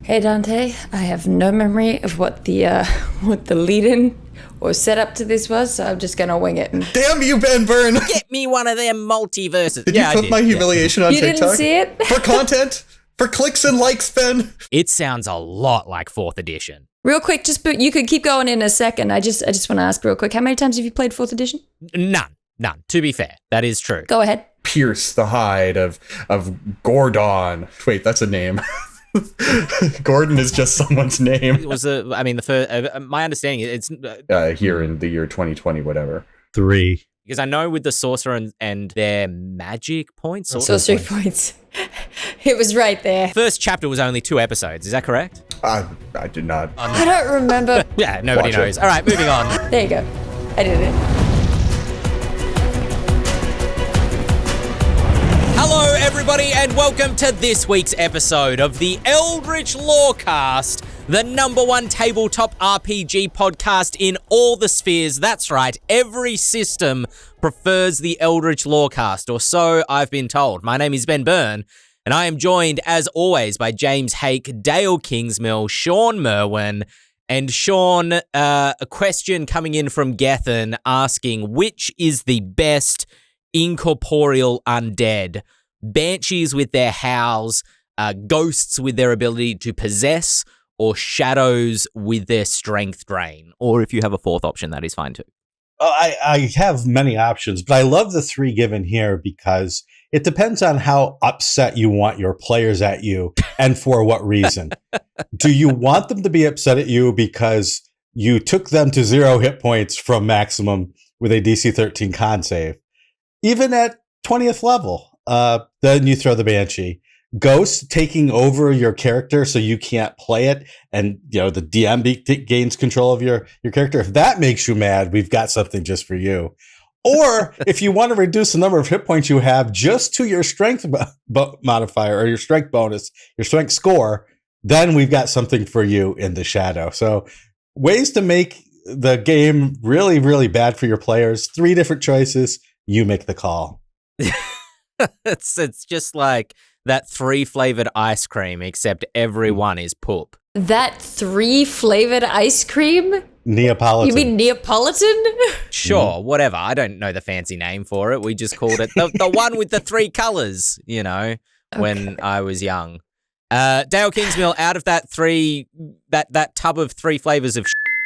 Hey Dante, I have no memory of what the lead-in or setup to this was, so I'm just gonna wing it. Damn you, Ben Byrne! Get me one of them multiverses. Did you put my humiliation on you TikTok? You didn't see it? For content? For clicks and likes, Ben? It sounds a lot like 4th edition. Real quick, you could keep going in a second. I just want to ask real quick, how many times have you played 4th edition? None. To be fair, that is true. Go ahead. Pierce the hide of Gordon. Wait, that's a name. Gordon is just someone's name. It was my understanding it's here in the year 2020, whatever. 3. Because I know with the sorcerer and their magic points. Sorcery points. It was right there. First chapter was only 2 episodes. Is that correct? I did not. I don't remember. Yeah, nobody knows. All right, moving on. There you go. I did it. Hello, everybody, and welcome to this week's episode of the Eldritch Lorecast, the #1 tabletop RPG podcast in all the spheres. That's right, every system prefers the Eldritch Lorecast, or so I've been told. My name is Ben Byrne, and I am joined, as always, by James Hake, Dael Kingsmill, Shawn Merwin, and Shawn, a question coming in from Gethin asking, which is the best incorporeal undead? Banshees with their howls, ghosts with their ability to possess, or shadows with their strength drain? Or if you have a fourth option, that is fine too. I have many options, but I love the 3 given here because it depends on how upset you want your players at you and for what reason. Do you want them to be upset at you because you took them to 0 hit points from maximum with a DC 13 con save? Even at 20th level, then you throw the Banshee. Ghost taking over your character so you can't play it, and the DM gains control of your character. If that makes you mad, we've got something just for you. Or if you want to reduce the number of hit points you have just to your strength modifier or your strength bonus, your strength score, then we've got something for you in the shadow. So ways to make the game really, really bad for your players. 3 different choices. You make the call. It's just like that 3-flavored ice cream, except every one is poop. That 3-flavored ice cream? Neapolitan. You mean Neapolitan? Sure, whatever. I don't know the fancy name for it. We just called it the one with the 3 colors, when I was young. Dael Kingsmill, out of that tub of 3 flavors of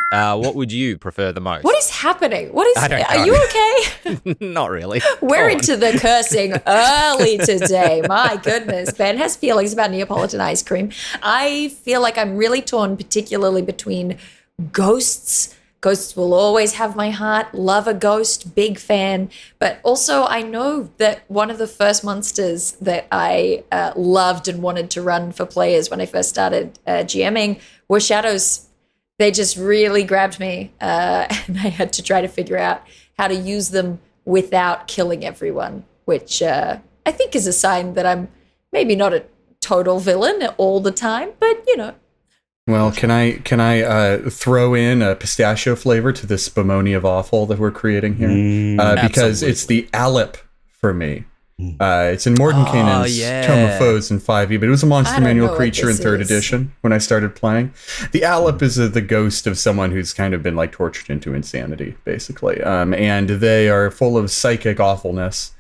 what would you prefer the most? What is happening? I don't know. Are you okay? Not really. We're into the cursing early today. My goodness. Ben has feelings about Neapolitan ice cream. I feel like I'm really torn, particularly between ghosts. Ghosts will always have my heart. Love a ghost. Big fan. But also I know that one of the first monsters that I loved and wanted to run for players when I first started GMing were shadows. They just really grabbed me, and I had to try to figure out how to use them without killing everyone, which I think is a sign that I'm maybe not a total villain all the time, but Well, can I throw in a pistachio flavor to this Spumoni of awful that we're creating here? Because it's the Alep for me. It's in Mordenkainen's Tome of Foes in 5e, but it was a monster manual creature in 3rd edition when I started playing. The Alep is the ghost of someone who's kind of been like tortured into insanity, basically. And they are full of psychic awfulness,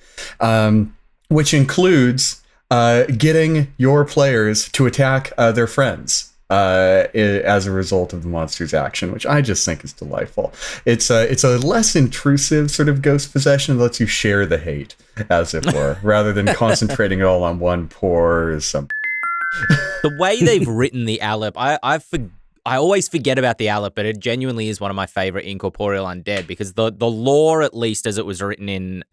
which includes getting your players to attack their friends. As a result of the monster's action, which I just think is delightful. It's a less intrusive sort of ghost possession that lets you share the hate, as it were, rather than concentrating it all on one poor some. The way they've written the Alep, I always forget about the Alep, but it genuinely is one of my favorite incorporeal undead because the lore, at least as it was written in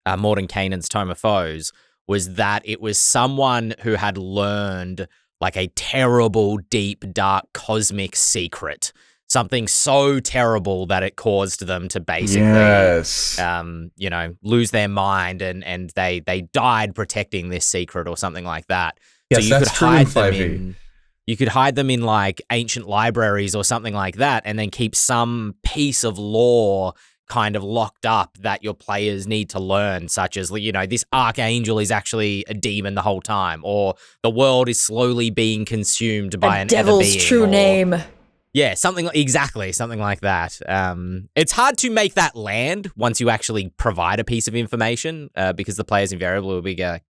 Mordenkainen's Tome of Foes, was that it was someone who had learned like a terrible, deep, dark, cosmic secret. Something so terrible that it caused them to basically, lose their mind and they died protecting this secret or something like that. Yes, so you that's could true hide in them 5e. You could hide them in like ancient libraries or something like that and then keep some piece of lore kind of locked up that your players need to learn, such as, you know, this archangel is actually a demon the whole time, or the world is slowly being consumed by an devil's ether being, true name. Yeah, something like that. It's hard to make that land once you actually provide a piece of information, because the players invariably will be going,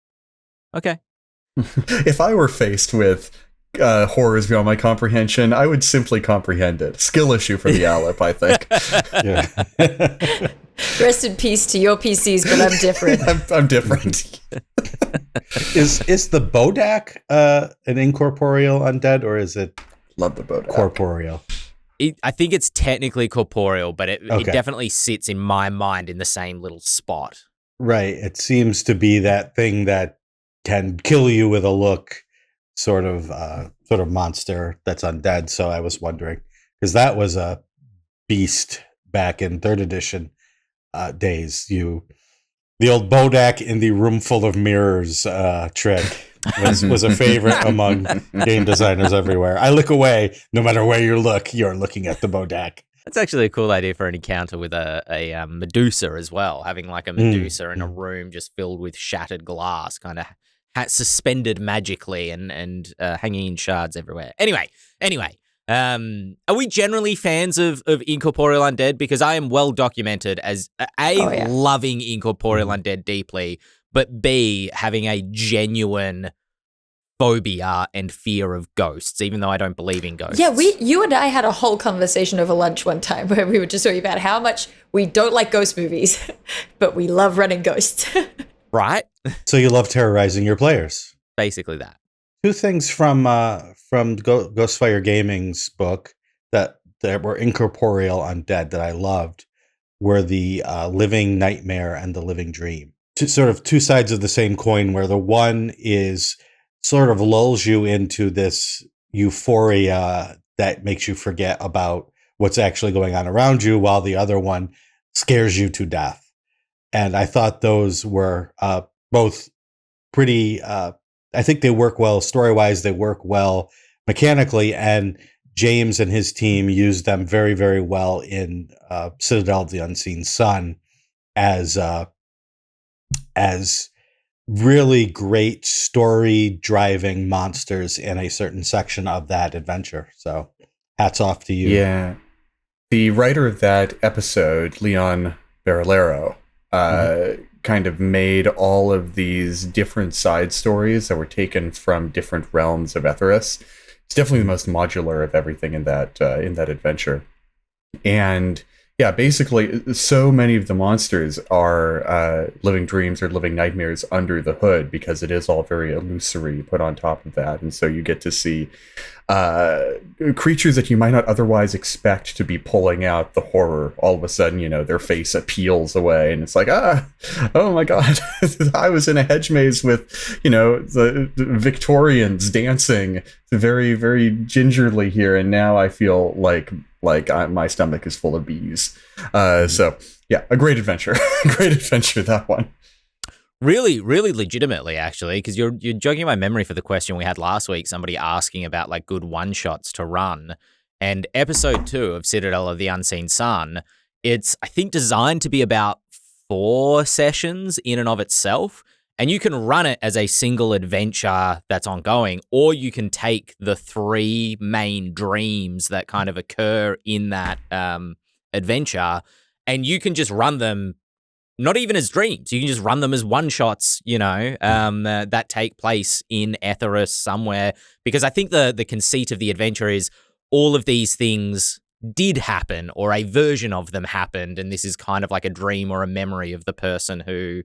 okay. If I were faced with horrors beyond my comprehension, I would simply comprehend it. Skill issue for the Aleph, I think. Yeah. Rest in peace to your PCs, but I'm different. I'm different. Is the Bodak an incorporeal undead, or is it Love the Bodak. corporeal? I think it's technically corporeal, but it definitely sits in my mind in the same little spot. Right. It seems to be that thing that can kill you with a look, sort of monster that's undead. So I was wondering, because that was a beast back in 3rd edition days. The old Bodak in the room full of mirrors trick was a favorite among game designers everywhere. I look away, no matter where you look, you're looking at the Bodak. That's actually a cool idea for an encounter with a Medusa as well, having like a Medusa in a room just filled with shattered glass, kind of suspended magically and hanging in shards everywhere. Anyway, are we generally fans of incorporeal undead? Because I am well documented as loving incorporeal undead deeply, but B, having a genuine phobia and fear of ghosts, even though I don't believe in ghosts. Yeah, you and I had a whole conversation over lunch one time where we were just talking about how much we don't like ghost movies, but we love running ghosts. Right? So you love terrorizing your players. Basically that. 2 things from Ghostfire Gaming's book that were incorporeal undead that I loved were the Living Nightmare and the Living Dream. Sort of 2 sides of the same coin, where the one is sort of lulls you into this euphoria that makes you forget about what's actually going on around you, while the other one scares you to death. And I thought those were both pretty, I think they work well story-wise, they work well mechanically, and James and his team used them very, very well in Citadel of the Unseen Sun as really great story-driving monsters in a certain section of that adventure. So hats off to you. Yeah. The writer of that episode, Leon Barillero, kind of made all of these different side stories that were taken from different realms of Etheris. It's definitely the most modular of everything in that adventure. And yeah, basically, so many of the monsters are living dreams or living nightmares under the hood, because it is all very illusory put on top of that. And so you get to see creatures that you might not otherwise expect to be pulling out the horror. All of a sudden, you know, their face peels away, and it's like, oh my God, I was in a hedge maze with, you know, the Victorians dancing very, very gingerly here, and now I feel like my stomach is full of bees. So yeah, a great adventure. Great adventure, that one. Really, really legitimately, actually, because you're jogging my memory for the question we had last week, somebody asking about like good one-shots to run. And episode 2 of Citadel of the Unseen Sun, it's, I think, designed to be about 4 sessions in and of itself. And you can run it as a single adventure that's ongoing, or you can take the 3 main dreams that kind of occur in that adventure, and you can just run them not even as dreams. You can just run them as one-shots, you know, that take place in Etheris somewhere. Because I think the conceit of the adventure is all of these things did happen, or a version of them happened, and this is kind of like a dream or a memory of the person who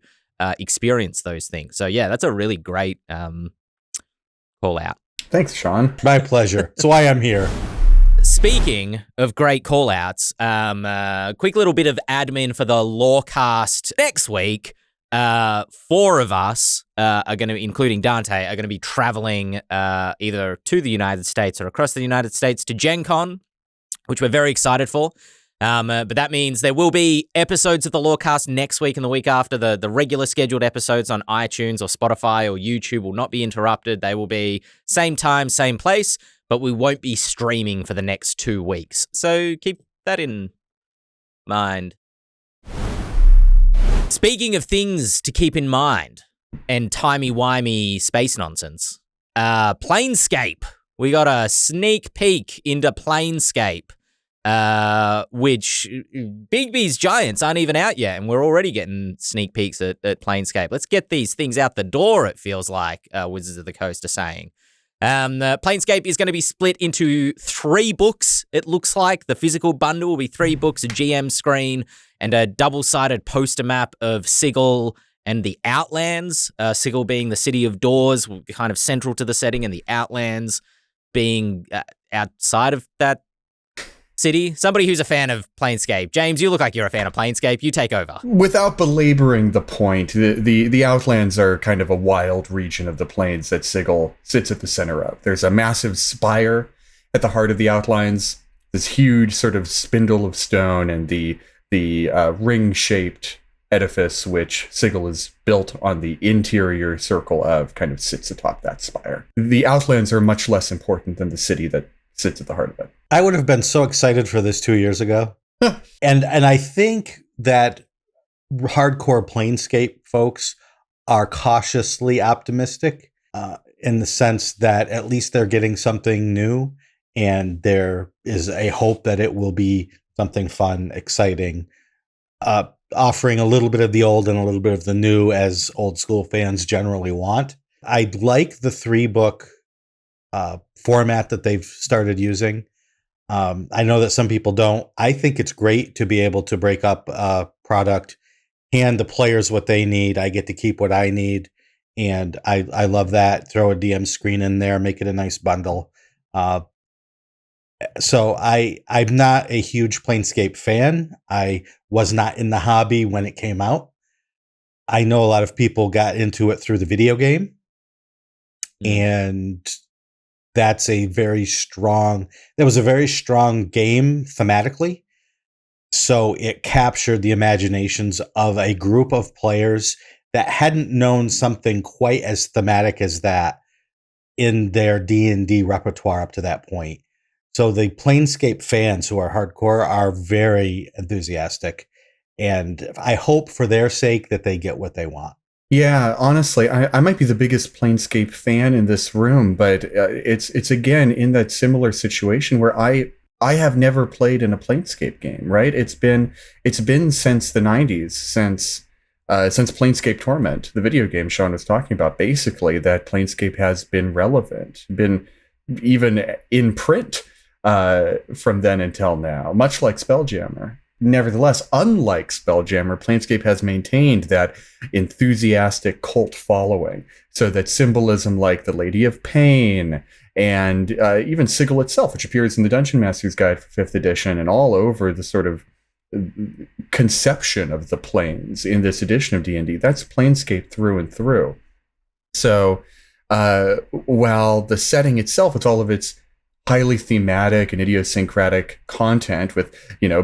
experienced those things. So yeah, that's a really great call out. Thanks, Shawn. My pleasure. That's why I'm here. Speaking of great call-outs, quick little bit of admin for the Lorecast next week. 4 of us are going to, including Dante, are going to be traveling either to the United States or across the United States to Gen Con, which we're very excited for. But that means there will be episodes of the Lorecast next week and the week after. The regular scheduled episodes on iTunes or Spotify or YouTube will not be interrupted. They will be same time, same place, but we won't be streaming for the next 2 weeks. So keep that in mind. Speaking of things to keep in mind and timey-wimey space nonsense, Planescape. We got a sneak peek into Planescape, which Bigby's Giants aren't even out yet, and we're already getting sneak peeks at Planescape. Let's get these things out the door, it feels like, Wizards of the Coast are saying. Planescape is going to be split into 3 books, it looks like. The physical bundle will be 3 books, a GM screen, and a double-sided poster map of Sigil and the Outlands. Sigil being the City of Doors, kind of central to the setting, and the Outlands being outside of that city. Somebody who's a fan of Planescape. James, you look like you're a fan of Planescape. You take over. Without belaboring the point, the Outlands are kind of a wild region of the plains that Sigil sits at the center of. There's a massive spire at the heart of the Outlands, this huge sort of spindle of stone, and the ring-shaped edifice which Sigil is built on the interior circle of kind of sits atop that spire. The Outlands are much less important than the city that sits at the heart of it. I would have been so excited for this 2 years ago. and I think that hardcore Planescape folks are cautiously optimistic in the sense that at least they're getting something new, and there is a hope that it will be something fun, exciting, offering a little bit of the old and a little bit of the new, as old school fans generally want. I like the 3-book format that they've started using. I know that some people don't. I think it's great to be able to break up a product, hand the players what they need. I get to keep what I need. And I love that. Throw a DM screen in there, make it a nice bundle. So I'm not a huge Planescape fan. I was not in the hobby when it came out. I know a lot of people got into it through the video game. And there was a very strong game thematically. So it captured the imaginations of a group of players that hadn't known something quite as thematic as that in their D&D repertoire up to that point. So the Planescape fans who are hardcore are very enthusiastic, and I hope for their sake that they get what they want. Yeah, honestly, I might be the biggest Planescape fan in this room, but it's again in that similar situation where I have never played in a Planescape game, right? It's been since the 90s, since Planescape Torment, the video game Shawn was talking about, basically, that Planescape has been relevant, been even in print from then until now, much like Spelljammer. Nevertheless, unlike Spelljammer, Planescape has maintained that enthusiastic cult following, so that symbolism like the Lady of Pain and even Sigil itself, which appears in the Dungeon Master's Guide for 5th edition and all over the sort of conception of the planes in this edition of D&D, that's Planescape through and through. So while the setting itself, with all of its highly thematic and idiosyncratic content, with,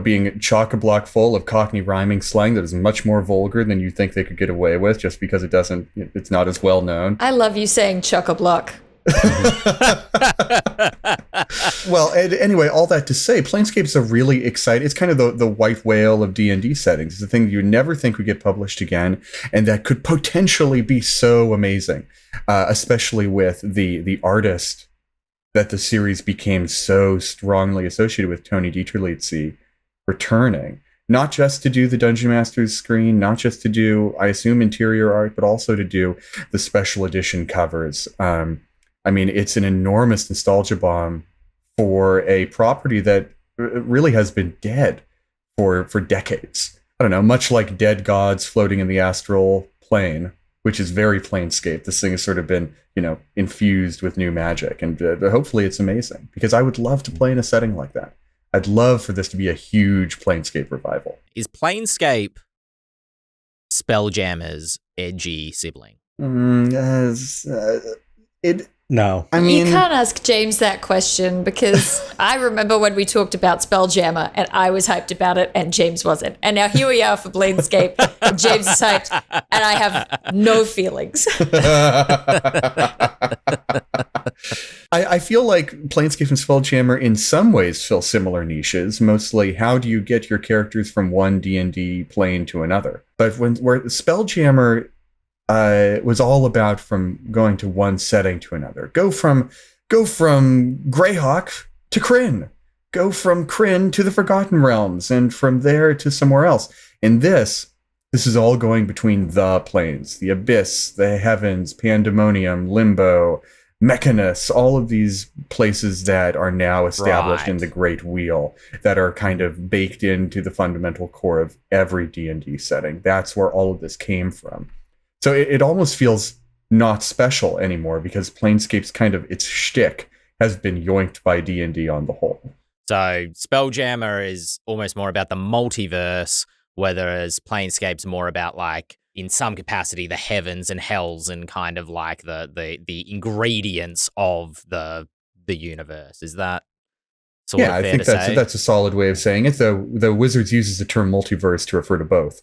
being chock-a-block full of Cockney rhyming slang that is much more vulgar than you think they could get away with just because it's not as well known. I love you saying chock-a-block. Well, anyway, all that to say, Planescape's a really exciting, it's kind of the white whale of D&D settings. It's a thing you never think would get published again, and that could potentially be so amazing, especially with the artist that the series became so strongly associated with, Tony Dieterlitzzi, returning, not just to do the Dungeon Master's screen, not just to do, I assume, interior art, but also to do the special edition covers. It's an enormous nostalgia bomb for a property that really has been dead for decades. I don't know, much like dead gods floating in the astral plane, which is very Planescape. This thing has sort of been, infused with new magic, and hopefully it's amazing, because I would love to play in a setting like that. I'd love for this to be a huge Planescape revival. Is Planescape Spelljammer's edgy sibling? No. You can't ask James that question, because I remember when we talked about Spelljammer and I was hyped about it and James wasn't. And now here we are for Planescape and James is hyped and I have no feelings. I feel like Planescape and Spelljammer in some ways fill similar niches. Mostly, how do you get your characters from one D&D plane to another? But where Spelljammer was all about from going to one setting to another. Go from Greyhawk to Krynn. Go from Krynn to the Forgotten Realms, and from there to somewhere else. In this is all going between the planes, the Abyss, the Heavens, Pandemonium, Limbo, Mechanus, all of these places that are now established in the Great Wheel, that are kind of baked into the fundamental core of every D&D setting. That's where all of this came from. So it almost feels not special anymore, because Planescape's kind of its shtick has been yoinked by D&D on the whole. So Spelljammer is almost more about the multiverse, whereas Planescape's more about, like, in some capacity, the heavens and hells and kind of like the ingredients of the universe. Is that sort of fair I think to say? that's a solid way of saying it, though Wizards uses the term multiverse to refer to both.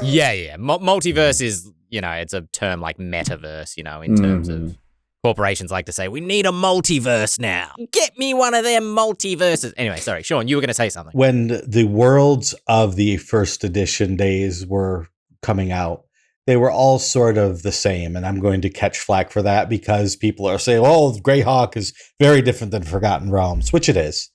Yeah. Multiverse is, it's a term like metaverse, in terms of corporations like to say, we need a multiverse now. Get me one of them multiverses. Anyway, sorry, Shawn, you were going to say something. When the worlds of the first edition days were coming out, they were all sort of the same. And I'm going to catch flack for that, because people are saying, oh, Greyhawk is very different than Forgotten Realms, which it is,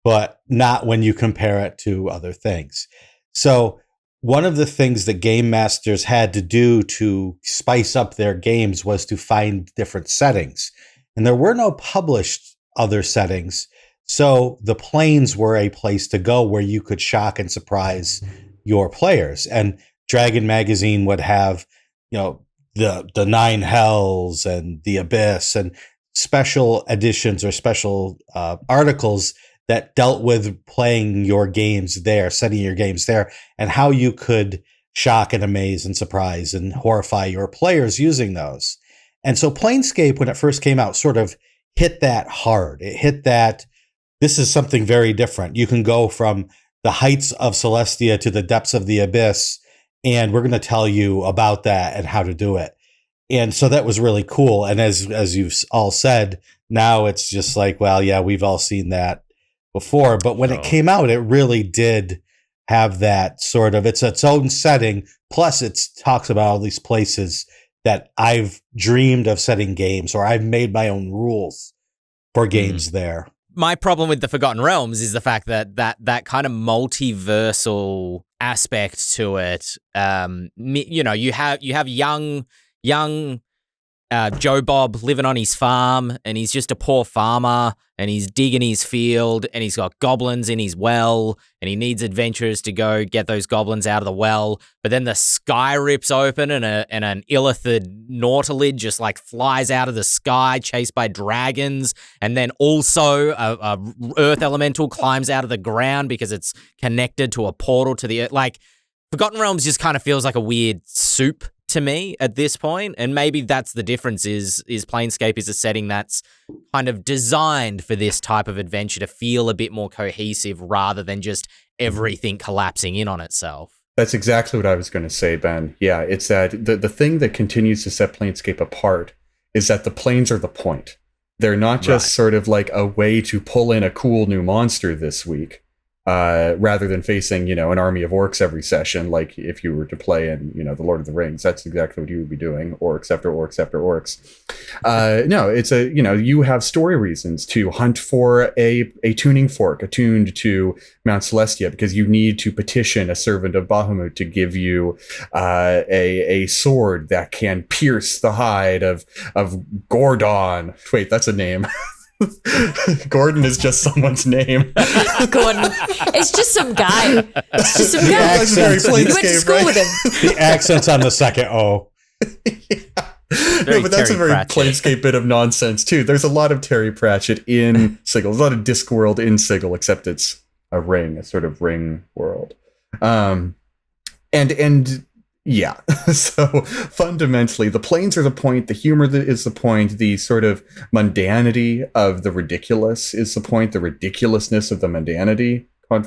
but not when you compare it to other things. So one of the things that game masters had to do to spice up their games was to find different settings. And there were no published other settings. So the planes were a place to go where you could shock and surprise your players. And Dragon Magazine would have, the Nine Hells and the Abyss and special editions or special articles that dealt with playing your games there, setting your games there, and how you could shock and amaze and surprise and horrify your players using those. And so Planescape, when it first came out, sort of hit that hard. It hit that this is something very different. You can go from the heights of Celestia to the depths of the Abyss, and we're going to tell you about that and how to do it. And so that was really cool. And as you've all said, now it's just like, well, yeah, we've all seen that before. But when it came out, it really did have that sort of, it's its own setting. Plus it talks about all these places that I've dreamed of setting games, or I've made my own rules for games there. My problem with the Forgotten Realms is the fact that kind of multiversal aspect to it. You have young Joe Bob living on his farm, and he's just a poor farmer, and he's digging his field, and he's got goblins in his well, and he needs adventurers to go get those goblins out of the well. But then the sky rips open, and an illithid nautilid just like flies out of the sky, chased by dragons, and then also a earth elemental climbs out of the ground because it's connected to a portal to the earth. Like, Forgotten Realms just kind of feels like a weird soup to me at this point, and maybe that's the difference. Is Planescape is a setting that's kind of designed for this type of adventure to feel a bit more cohesive rather than just everything collapsing in on itself. That's exactly what I was going to say, Ben. Yeah, it's that the thing that continues to set Planescape apart is that the planes are the point. They're not just sort of like a way to pull in a cool new monster this week. Rather than facing, an army of orcs every session, like if you were to play in, the Lord of the Rings, that's exactly what you would be doing. Orcs after orcs after orcs. No, it's you have story reasons to hunt for a tuning fork attuned to Mount Celestia, because you need to petition a servant of Bahamut to give you a sword that can pierce the hide of Gordon. Wait, that's a name. Gordon is just someone's name. Gordon. It's just some guy. It's just some guy. That's very You went to school with him. The accent's on the second O. No, but that's a very Planescape bit of nonsense too. There's a lot of Terry Pratchett in Sigil. There's a lot of Discworld in Sigil, except it's a sort of ring world. Yeah, so fundamentally, the planes are the point, the humor is the point, the sort of mundanity of the ridiculous is the point, the ridiculousness of the mundanity,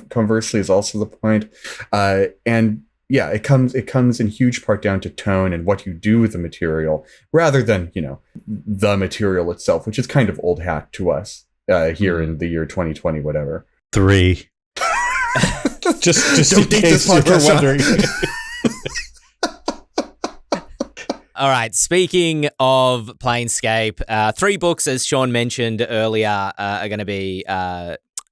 conversely, is also the point. And yeah, it comes in huge part down to tone and what you do with the material, rather than, you know, the material itself, which is kind of old hat to us here in the year 2020, whatever. 3. just in case you were wondering. All right, speaking of Planescape, 3 books, as Shawn mentioned earlier, are going to be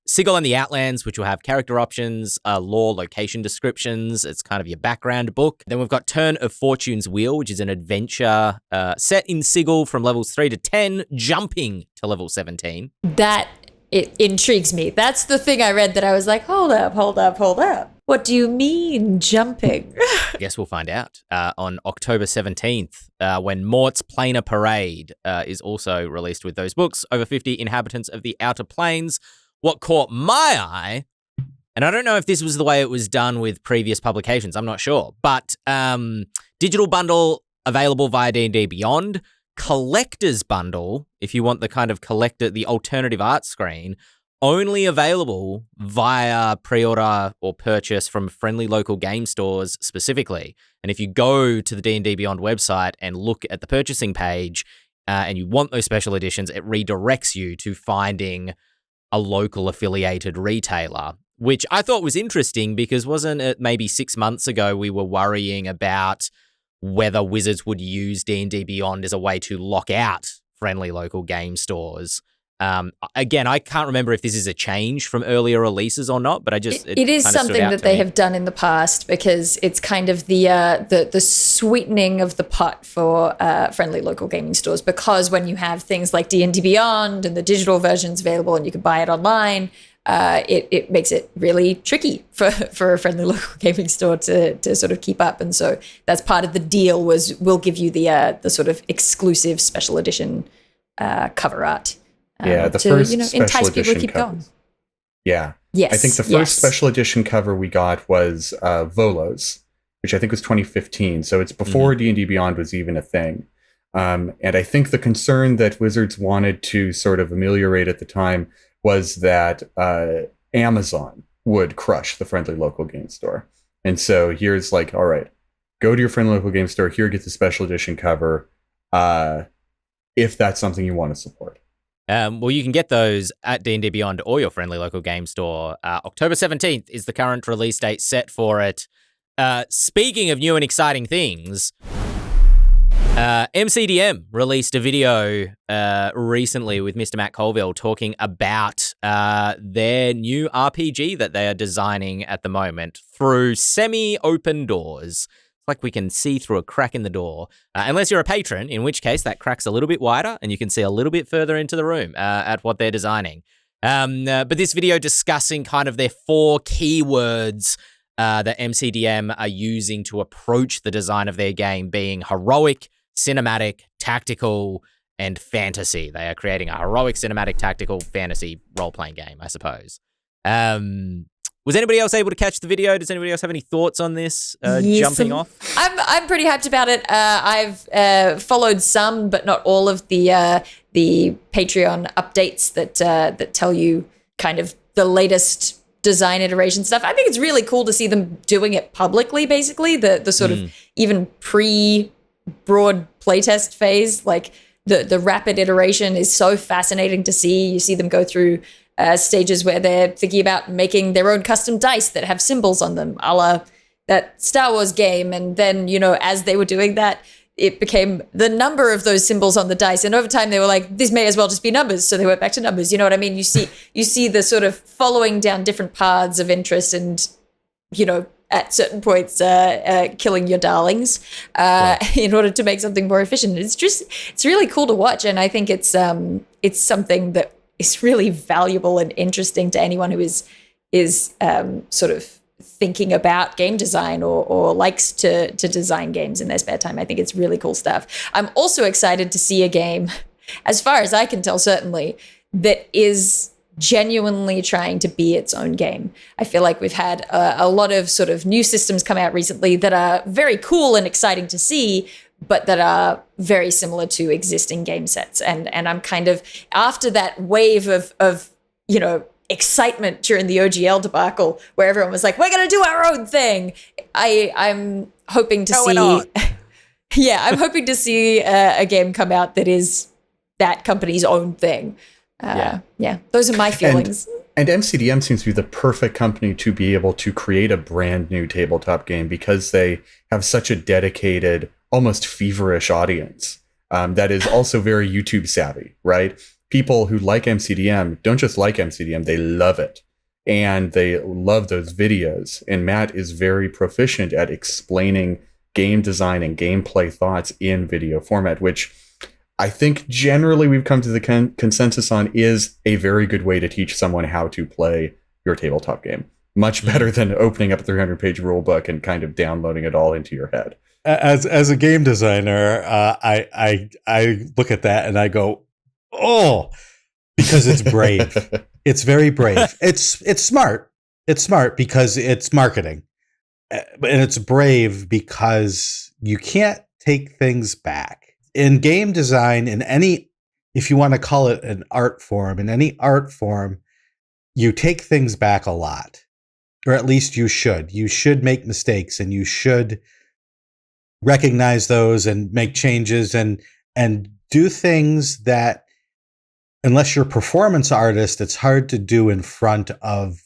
Sigil and the Outlands, which will have character options, lore, location descriptions. It's kind of your background book. Then we've got Turn of Fortune's Wheel, which is an adventure set in Sigil from levels 3 to 10, jumping to level 17. That it intrigues me. That's the thing I read that I was like, hold up. What do you mean jumping? I guess we'll find out on October 17th when Mort's Planar Parade is also released with those books. Over 50 inhabitants of the Outer Planes. What caught my eye, and I don't know if this was the way it was done with previous publications, I'm not sure, but digital bundle available via D&D Beyond, collector's bundle, if you want the kind of collector, the alternative art screen, only available via pre-order or purchase from friendly local game stores specifically. And if you go to the D&D Beyond website and look at the purchasing page and you want those special editions, it redirects you to finding a local affiliated retailer, which I thought was interesting because wasn't it maybe 6 months ago we were worrying about whether Wizards would use D&D Beyond as a way to lock out friendly local game stores. Again, I can't remember if this is a change from earlier releases or not, but it is something that they have done in the past because it's kind of the sweetening of the pot for friendly local gaming stores, because when you have things like D&D Beyond and the digital versions available and you can buy it online, it makes it really tricky for a friendly local gaming store to sort of keep up. And so that's part of the deal, was we'll give you the sort of exclusive special edition cover art. The to, first entice people to keep going. Yeah. Yes. I think the first special edition cover we got was Volos, which I think was 2015. So it's before D&D Beyond was even a thing. And I think the concern that Wizards wanted to sort of ameliorate at the time was that Amazon would crush the friendly local game store. And so here's like, all right, go to your friendly local game store. Here, get the special edition cover if that's something you want to support. Well, you can get those at D&D Beyond or your friendly local game store. October 17th is the current release date set for it. Speaking of new and exciting things, MCDM released a video recently with Mr. Matt Colville talking about their new RPG that they are designing at the moment through semi-open doors. Like we can see through a crack in the door, unless you're a patron, in which case that crack's a little bit wider and you can see a little bit further into the room at what they're designing. But this video discussing kind of their 4 keywords that MCDM are using to approach the design of their game, being heroic, cinematic, tactical, and fantasy. They are creating a heroic, cinematic, tactical, fantasy role-playing game, I suppose. Was anybody else able to catch the video? Does anybody else have any thoughts on this jumping off? I'm pretty hyped about it. I've followed some, but not all of the Patreon updates that tell you kind of the latest design iteration stuff. I think it's really cool to see them doing it publicly. Basically, the sort of even pre-broad playtest phase, like the rapid iteration is so fascinating to see. You see them go through stages where they're thinking about making their own custom dice that have symbols on them, a la that Star Wars game. And then, as they were doing that, it became the number of those symbols on the dice. And over time, they were like, this may as well just be numbers. So they went back to numbers. You know what I mean? You see the sort of following down different paths of interest and, at certain points, killing your darlings in order to make something more efficient. It's really cool to watch. And I think it's something that is really valuable and interesting to anyone who is sort of thinking about game design or likes to design games in their spare time. I think it's really cool stuff. I'm also excited to see a game, as far as I can tell, certainly, that is genuinely trying to be its own game. I feel like we've had a lot of sort of new systems come out recently that are very cool and exciting to see, but that are very similar to existing game sets. And I'm kind of, after that wave of excitement during the OGL debacle where everyone was like, we're going to do our own thing. I'm hoping to see... Yeah, I'm hoping to see a game come out that is that company's own thing. Yeah, those are my feelings. And MCDM seems to be the perfect company to be able to create a brand new tabletop game because they have such a dedicated, almost feverish audience that is also very YouTube savvy, right? People who like MCDM don't just like MCDM, they love it. And they love those videos. And Matt is very proficient at explaining game design and gameplay thoughts in video format, which I think generally we've come to the consensus on is a very good way to teach someone how to play your tabletop game. Much better than opening up a 300-page rule book and kind of downloading it all into your head. As a game designer, I look at that and I go, oh, because it's brave. It's very brave. It's smart. It's smart because it's marketing. And it's brave because you can't take things back. In game design, in any, if you want to call it an art form, in any art form, you take things back a lot. Or at least you should. You should make mistakes and you should recognize those and make changes and do things that, unless you're a performance artist, it's hard to do in front of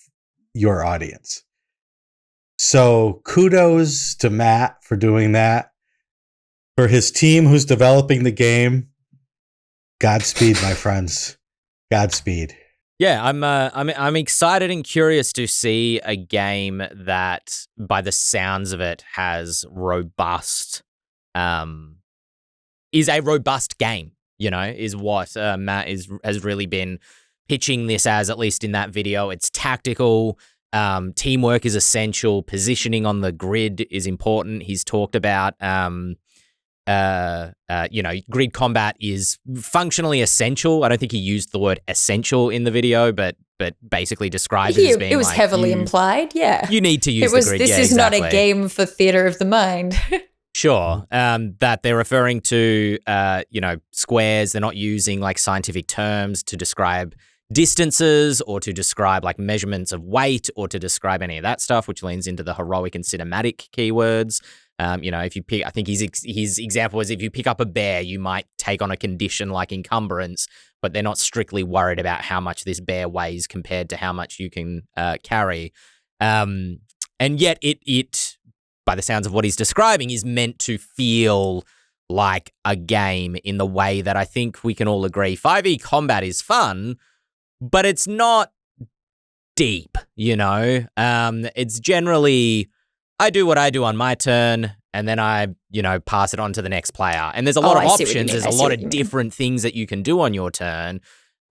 your audience. So kudos to Matt for doing that. For his team who's developing the game, Godspeed, my friends. Godspeed. Yeah, I'm excited and curious to see a game that, by the sounds of it, has robust, is a robust game. You know, is what Matt has really been pitching this as, at least in that video. It's tactical. Teamwork is essential. Positioning on the grid is important. He's talked about, grid combat is functionally essential. I don't think he used the word essential in the video, but basically described it as being, it was like, heavily implied. Yeah, you need to use the grid. This is not a game for theater of the mind. Sure. That they're referring to, squares. They're not using like scientific terms to describe distances or to describe like measurements of weight or to describe any of that stuff, which leans into the heroic and cinematic keywords. If you pick, I think his example was, if you pick up a bear, you might take on a condition like encumbrance, but they're not strictly worried about how much this bear weighs compared to how much you can carry. And yet it, by the sounds of what he's describing, is meant to feel like a game in the way that I think we can all agree 5e combat is fun, but it's not deep, It's generally, I do what I do on my turn, and then I, pass it on to the next player. And there's a lot of options. There's a lot of different things that you can do on your turn.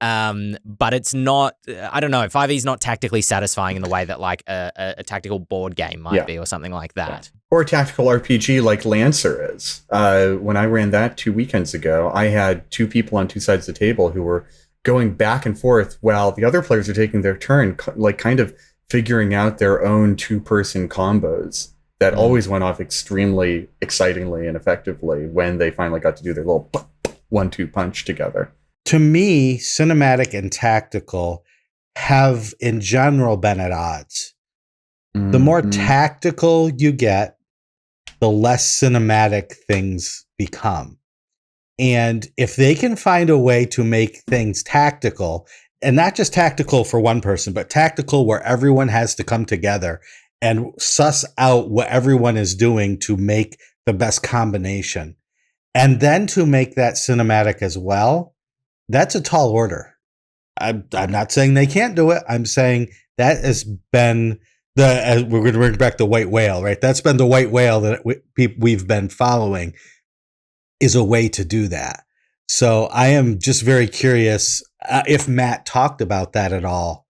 But it's not, I don't know, 5e is not tactically satisfying in the way that like a tactical board game might be or something like that. Yeah. Or a tactical RPG like Lancer is. When I ran that 2 weekends ago, I had 2 people on 2 sides of the table who were going back and forth while the other players are taking their turn, like kind of figuring out their own 2-person combos that always went off extremely excitingly and effectively when they finally got to do their little 1-2 punch together. To me, cinematic and tactical have in general been at odds. Mm-hmm. The more tactical you get, the less cinematic things become. And if they can find a way to make things tactical, and not just tactical for one person, but tactical where everyone has to come together and suss out what everyone is doing to make the best combination, and then to make that cinematic as well, that's a tall order. I'm not saying they can't do it. I'm saying that has been we're going to bring back the white whale, right? That's been the white whale that we've been following, is a way to do that. So I am just very curious if Matt talked about that at all.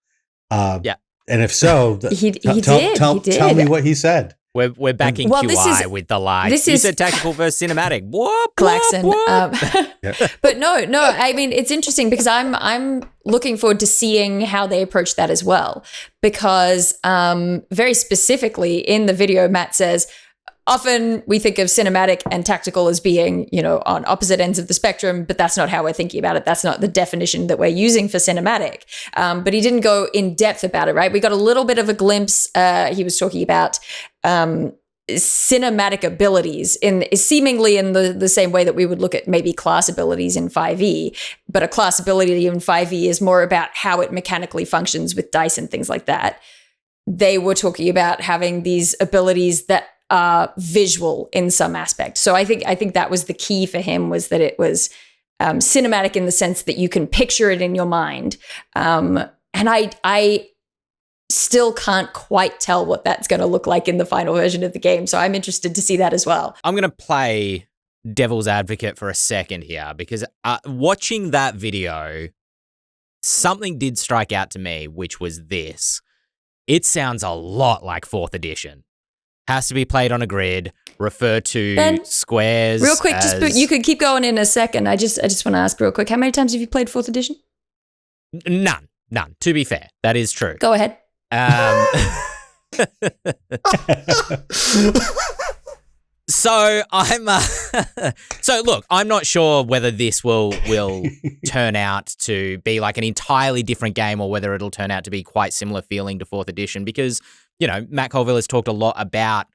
Yeah. And if so, he did. Tell me what he said. We're backing QI with the lie. You said tactical versus cinematic. Whoop, Claxon. whoop. But no. I mean, it's interesting because I'm looking forward to seeing how they approach that as well. Because very specifically in the video, Matt says, often we think of cinematic and tactical as being, on opposite ends of the spectrum, but that's not how we're thinking about it. That's not the definition that we're using for cinematic. But he didn't go in depth about it, right? We got a little bit of a glimpse. He was talking about cinematic abilities seemingly in the same way that we would look at maybe class abilities in 5e, but a class ability in 5e is more about how it mechanically functions with dice and things like that. They were talking about having these abilities that are visual in some aspect. So I think that was the key for him, was that it was cinematic in the sense that you can picture it in your mind. And I still can't quite tell what that's going to look like in the final version of the game. So I'm interested to see that as well. I'm going to play devil's advocate for a second here, because watching that video, something did strike out to me, which was this. It sounds a lot like 4th edition. Has to be played on a grid, refer to Ben, squares. Real quick, you could keep going in a second. I just want to ask real quick, how many times have you played 4th edition? None. To be fair, that is true. Go ahead. So look, I'm not sure whether this will turn out to be like an entirely different game, or whether it'll turn out to be quite similar feeling to 4th edition, because, Matt Colville has talked a lot about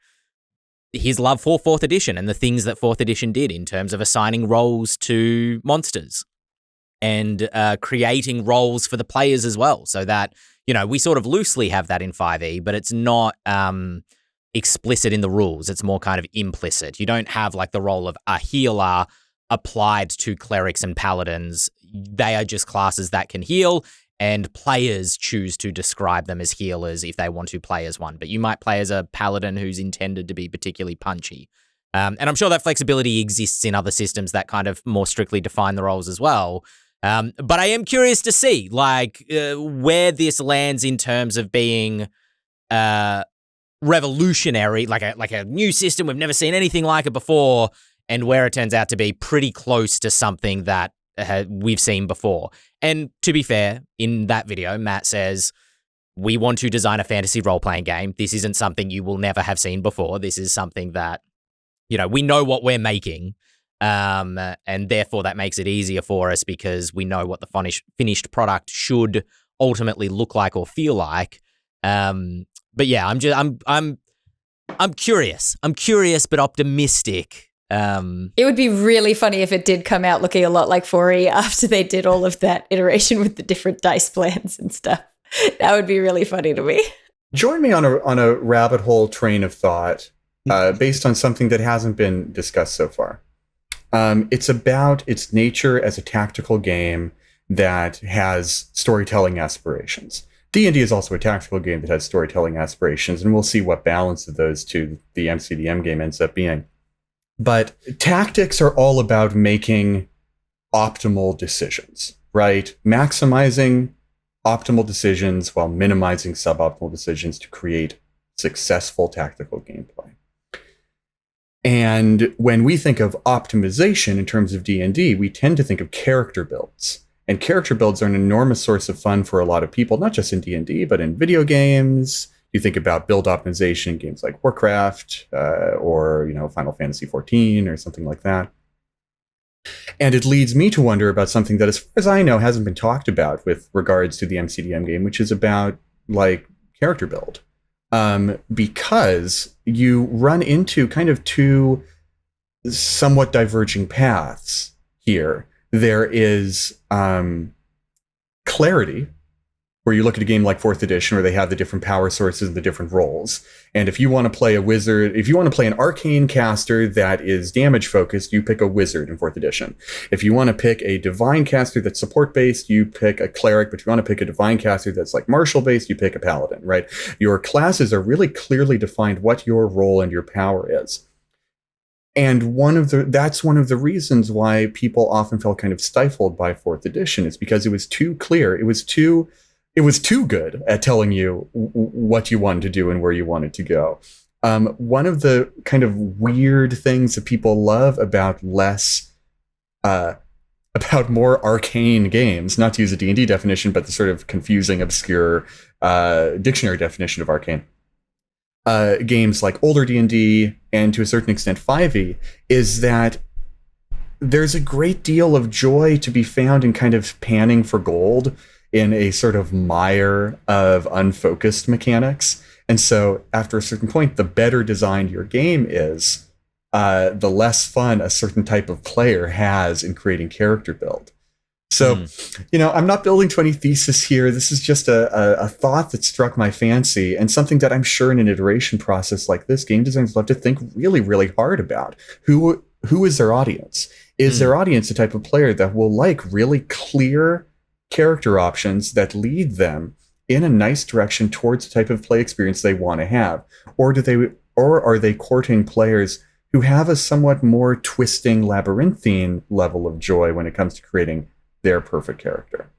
his love for 4th edition and the things that 4th edition did in terms of assigning roles to monsters and creating roles for the players as well, so that, we sort of loosely have that in 5e, but it's not explicit in the rules. It's more kind of implicit. You don't have like the role of a healer applied to clerics and paladins. They are just classes that can heal, and players choose to describe them as healers if they want to play as one. But you might play as a paladin who's intended to be particularly punchy. And I'm sure that flexibility exists in other systems that kind of more strictly define the roles as well. But I am curious to see where this lands in terms of being revolutionary, like a new system. We've never seen anything like it before, and where it turns out to be pretty close to something that we've seen before. And to be fair, in that video, Matt says, we want to design a fantasy role-playing game. This isn't something you will never have seen before. This is something that, we know what we're making. And therefore that makes it easier for us, because we know what the finished product should ultimately look like or feel like. But yeah, I'm curious. I'm curious, but optimistic. It would be really funny if it did come out looking a lot like 4E after they did all of that iteration with the different dice plans and stuff. That would be really funny to me. Join me on a rabbit hole train of thought based on something that hasn't been discussed so far. It's about its nature as a tactical game that has storytelling aspirations. D&D is also a tactical game that has storytelling aspirations, and we'll see what balance of those two the MCDM game ends up being. But tactics are all about making optimal decisions, right? Maximizing optimal decisions while minimizing suboptimal decisions to create successful tactical gameplay. And when we think of optimization in terms of D&D, we tend to think of character builds. And character builds are an enormous source of fun for a lot of people, not just in D&D, but in video games. You think about build optimization in games like Warcraft or Final Fantasy XIV or something like that. And it leads me to wonder about something that, as far as I know, hasn't been talked about with regards to the MCDM game, which is about character build. Because you run into kind of two somewhat diverging paths here. There is clarity, where you look at a game like 4th edition, where they have the different power sources and the different roles. And if you want to play a wizard, if you want to play an arcane caster that is damage focused, you pick a wizard in 4th edition. If you want to pick a divine caster that's support based, you pick a cleric. But if you want to pick a divine caster that's like martial based, you pick a paladin, right? Your classes are really clearly defined what your role and your power is. And that's one of the reasons why people often felt kind of stifled by 4th edition, is because it was too clear. It was too good at telling you what you wanted to do and where you wanted to go. One of the kind of weird things that people love about about more arcane games, not to use a D&D definition, but the sort of confusing, obscure dictionary definition of arcane, games like older D&D and to a certain extent 5e is that there's a great deal of joy to be found in kind of panning for gold in a sort of mire of unfocused mechanics. And so after a certain point, the better designed your game is, the less fun a certain type of player has in creating character build. So, I'm not building to any thesis here. This is just a thought that struck my fancy, and something that I'm sure in an iteration process like this, game designers love to think really, really hard about. Who is their audience? Is their audience the type of player that will like really clear character options that lead them in a nice direction towards the type of play experience they want to have? Or are they courting players who have a somewhat more twisting, labyrinthine level of joy when it comes to creating their perfect character?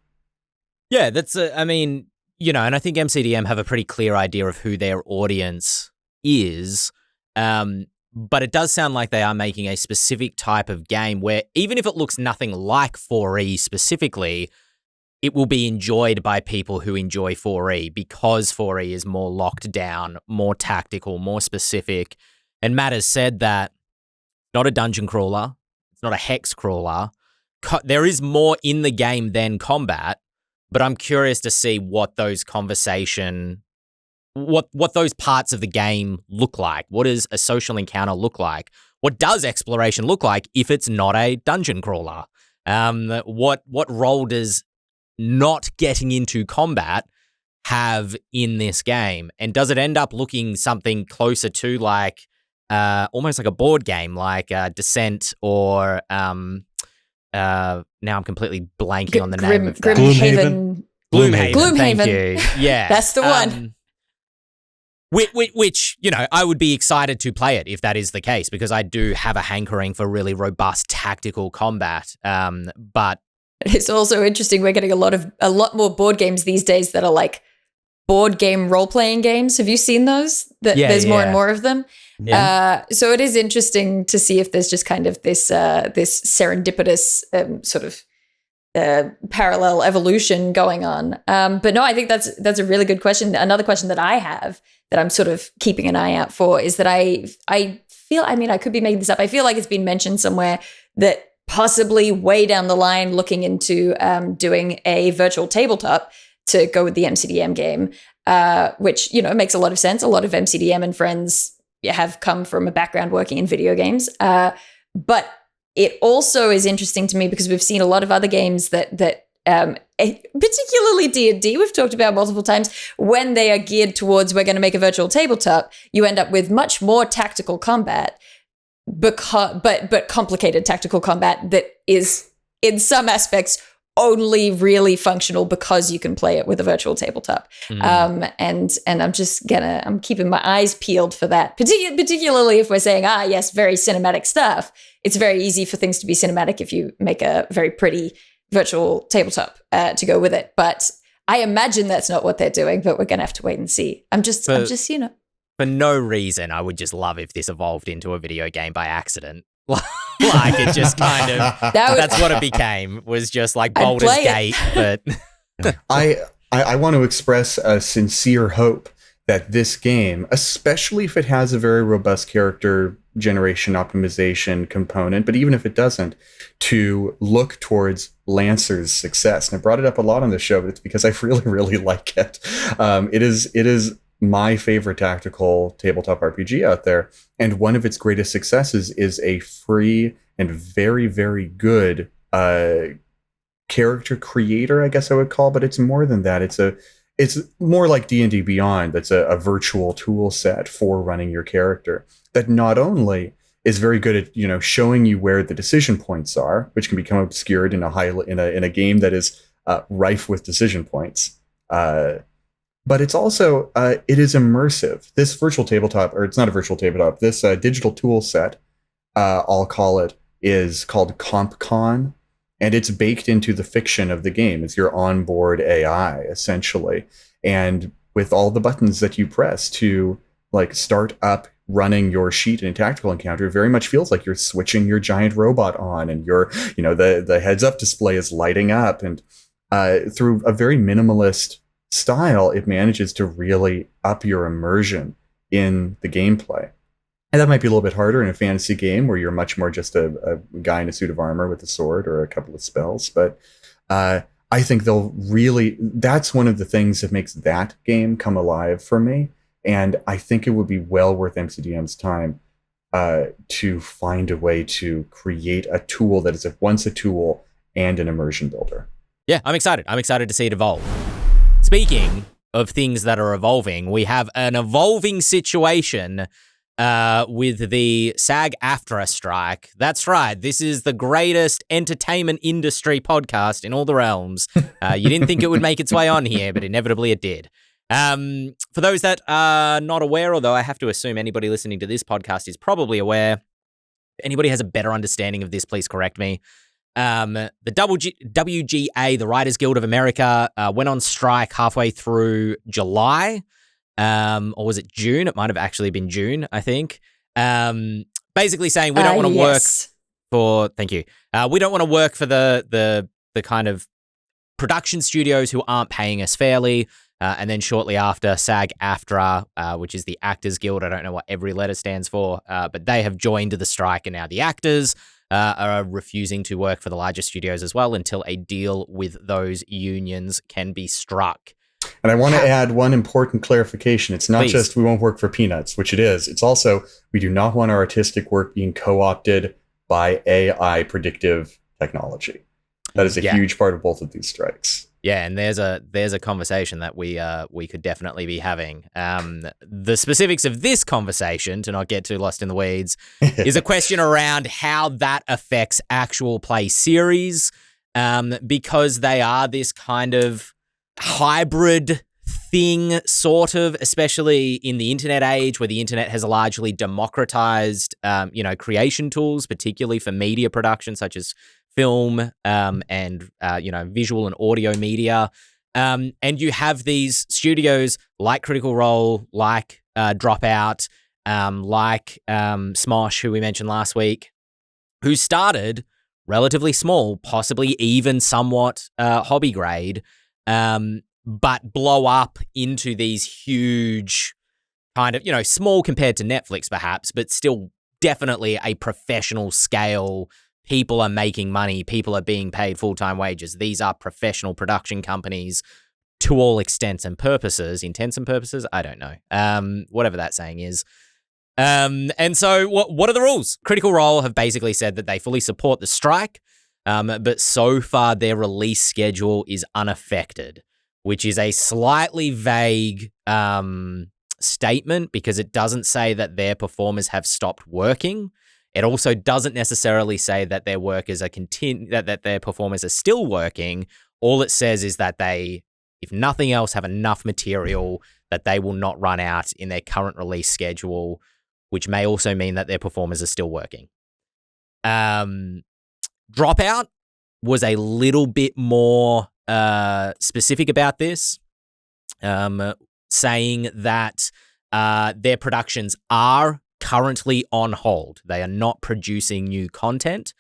Yeah, and I think MCDM have a pretty clear idea of who their audience is. But it does sound like they are making a specific type of game where even if it looks nothing like 4E specifically, it will be enjoyed by people who enjoy 4E because 4E is more locked down, more tactical, more specific. And Matt has said that not a dungeon crawler, it's not a hex crawler. There is more in the game than combat, but I'm curious to see what those what those parts of the game look like. What does a social encounter look like? What does exploration look like if it's not a dungeon crawler? What role does not getting into combat have in this game? And does it end up looking something closer to like almost like a board game, like Descent or now I'm completely blanking on the name of that. Gloomhaven. Gloomhaven. Thank you. Yeah, that's the one. Which, I would be excited to play it if that is the case, because I do have a hankering for really robust tactical combat. But it's also interesting. We're getting a lot more board games these days that are like board game role-playing games. Have you seen those? There's more and more of them. Yeah. So it is interesting to see if there's just kind of this serendipitous sort of parallel evolution going on. But no, I think that's a really good question. Another question that I have that I'm sort of keeping an eye out for is that I feel, I could be making this up. I feel like it's been mentioned somewhere that possibly way down the line looking into doing a virtual tabletop to go with the MCDM game, which, makes a lot of sense. A lot of MCDM and friends have come from a background working in video games. But it also is interesting to me because we've seen a lot of other games that particularly D&D, we've talked about multiple times, when they are geared towards we're going to make a virtual tabletop, you end up with much more tactical combat, but complicated tactical combat that is in some aspects only really functional because you can play it with a virtual tabletop. And I'm keeping my eyes peeled for that, particularly if we're saying, yes, very cinematic stuff. It's very easy for things to be cinematic if you make a very pretty virtual tabletop to go with it. But I imagine that's not what they're doing, but we're going to have to wait and see. I'm just For no reason, I would just love if this evolved into a video game by accident. Like it just kind of, that's what it became, was just like Baldur's Gate. But I want to express a sincere hope that this game, especially if it has a very robust character generation optimization component, but even if it doesn't, to look towards Lancer's success. And I brought it up a lot on the show, but it's because I really, really like it. It is my favorite tactical tabletop RPG out there. And one of its greatest successes is a free and very, very good character creator, I guess I would call, but it's more than that. It's more like D&D Beyond. That's a virtual tool set for running your character that not only is very good at, showing you where the decision points are, which can become obscured in a game that is rife with decision points. But it's also, it is immersive. This virtual tabletop, or it's not a virtual tabletop, this digital tool set, I'll call it, is called CompCon, and it's baked into the fiction of the game. It's your onboard AI, essentially. And with all the buttons that you press to start up running your sheet in a tactical encounter, it very much feels like you're switching your giant robot on, and the heads up display is lighting up, and through a very minimalist style, it manages to really up your immersion in the gameplay. And that might be a little bit harder in a fantasy game where you're much more just a guy in a suit of armor with a sword or a couple of spells. But I think that's one of the things that makes that game come alive for me. And I think it would be well worth MCDM's time to find a way to create a tool that is at once a tool and an immersion builder. Yeah, I'm excited. I'm excited to see it evolve. Speaking of things that are evolving, we have an evolving situation with the SAG-AFTRA strike. That's right. This is the greatest entertainment industry podcast in all the realms. You didn't think it would make its way on here, but inevitably it did. For those that are not aware, although I have to assume anybody listening to this podcast is probably aware, if anybody has a better understanding of this, please correct me. The WGA, the Writers Guild of America, went on strike halfway through July. Or was it June? It might have actually been June, I think. Basically saying we don't want to work for, thank you. We don't want to work for the kind of production studios who aren't paying us fairly. And then shortly after, SAG-AFTRA, which is the Actors Guild, I don't know what every letter stands for, but they have joined the strike, and now the actors are refusing to work for the larger studios as well until a deal with those unions can be struck. And I want to add one important clarification. It's not just we won't work for peanuts, which it is. It's also we do not want our artistic work being co-opted by AI predictive technology. That is a huge part of both of these strikes. Yeah, and there's a conversation that we could definitely be having. The specifics of this conversation, to not get too lost in the weeds, is a question around how that affects actual play series, because they are this kind of hybrid thing, sort of, especially in the internet age where the internet has largely democratized, creation tools, particularly for media production such as film and visual and audio media. And you have these studios like Critical Role, like Dropout, like Smosh, who we mentioned last week, who started relatively small, possibly even somewhat hobby grade, but blow up into these huge kind of, small compared to Netflix perhaps, but still definitely a professional scale. People are making money. People are being paid full-time wages. These are professional production companies to all intents and purposes. I don't know. Whatever that saying is. And so what are the rules? Critical Role have basically said that they fully support the strike, but so far their release schedule is unaffected, which is a slightly vague statement because it doesn't say that their performers have stopped working. It also doesn't necessarily say that their workers are that their performers are still working. All it says is that they, if nothing else, have enough material that they will not run out in their current release schedule, which may also mean that their performers are still working. Dropout was a little bit more specific about this, saying that their productions are currently on hold. They are not producing new content,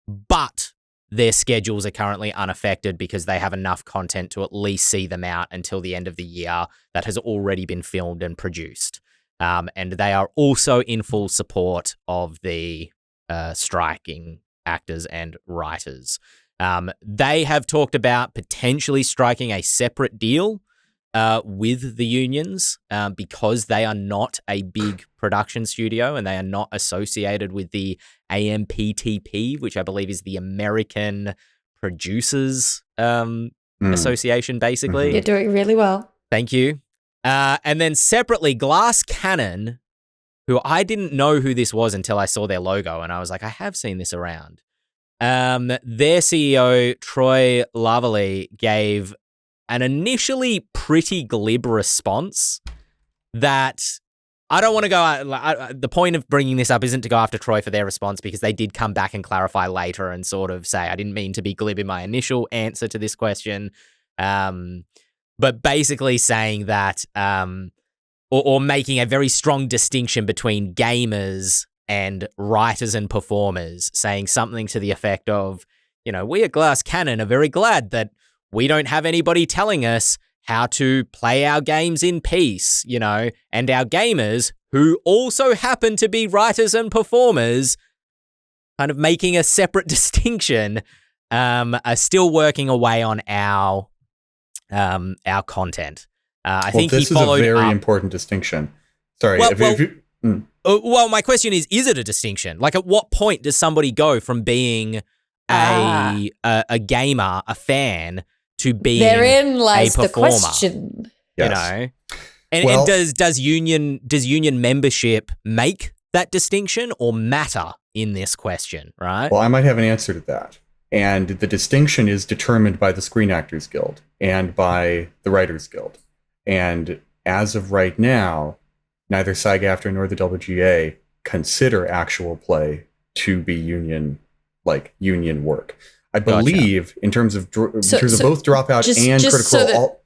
but their schedules are currently unaffected because they have enough content to at least see them out until the end of the year that has already been filmed and produced. And they are also in full support of the striking actors and writers. They have talked about potentially striking a separate deal with the unions because they are not a big production studio and they are not associated with the AMPTP, which I believe is the American Producers Association, basically. You're doing really well. Thank you. And then separately, Glass Cannon, who I didn't know who this was until I saw their logo, and I was like, I have seen this around. Their CEO, Troy Lavallee, gave an initially pretty glib response that I don't want to go. The point of bringing this up isn't to go after Troy for their response because they did come back and clarify later and sort of say, I didn't mean to be glib in my initial answer to this question. But basically saying that, or making a very strong distinction between gamers and writers and performers, saying something to the effect of, we at Glass Cannon are very glad that we don't have anybody telling us how to play our games in peace, you know, and our gamers, who also happen to be writers and performers, kind of making a separate distinction, are still working away on our content. I think this he followed is a very up. important distinction. Sorry. Well, my question is it a distinction? Like, at what point does somebody go from being a gamer, a fan, to being therein lies a the performer? question. You Yes. know, and does union membership make that distinction or matter in this question? Right. Well, I might have an answer to that. And the distinction is determined by the Screen Actors Guild and by the Writers Guild. And as of right now, neither SAG-AFTRA nor the WGA consider actual play to be union work. I believe in terms of both Dropout and Critical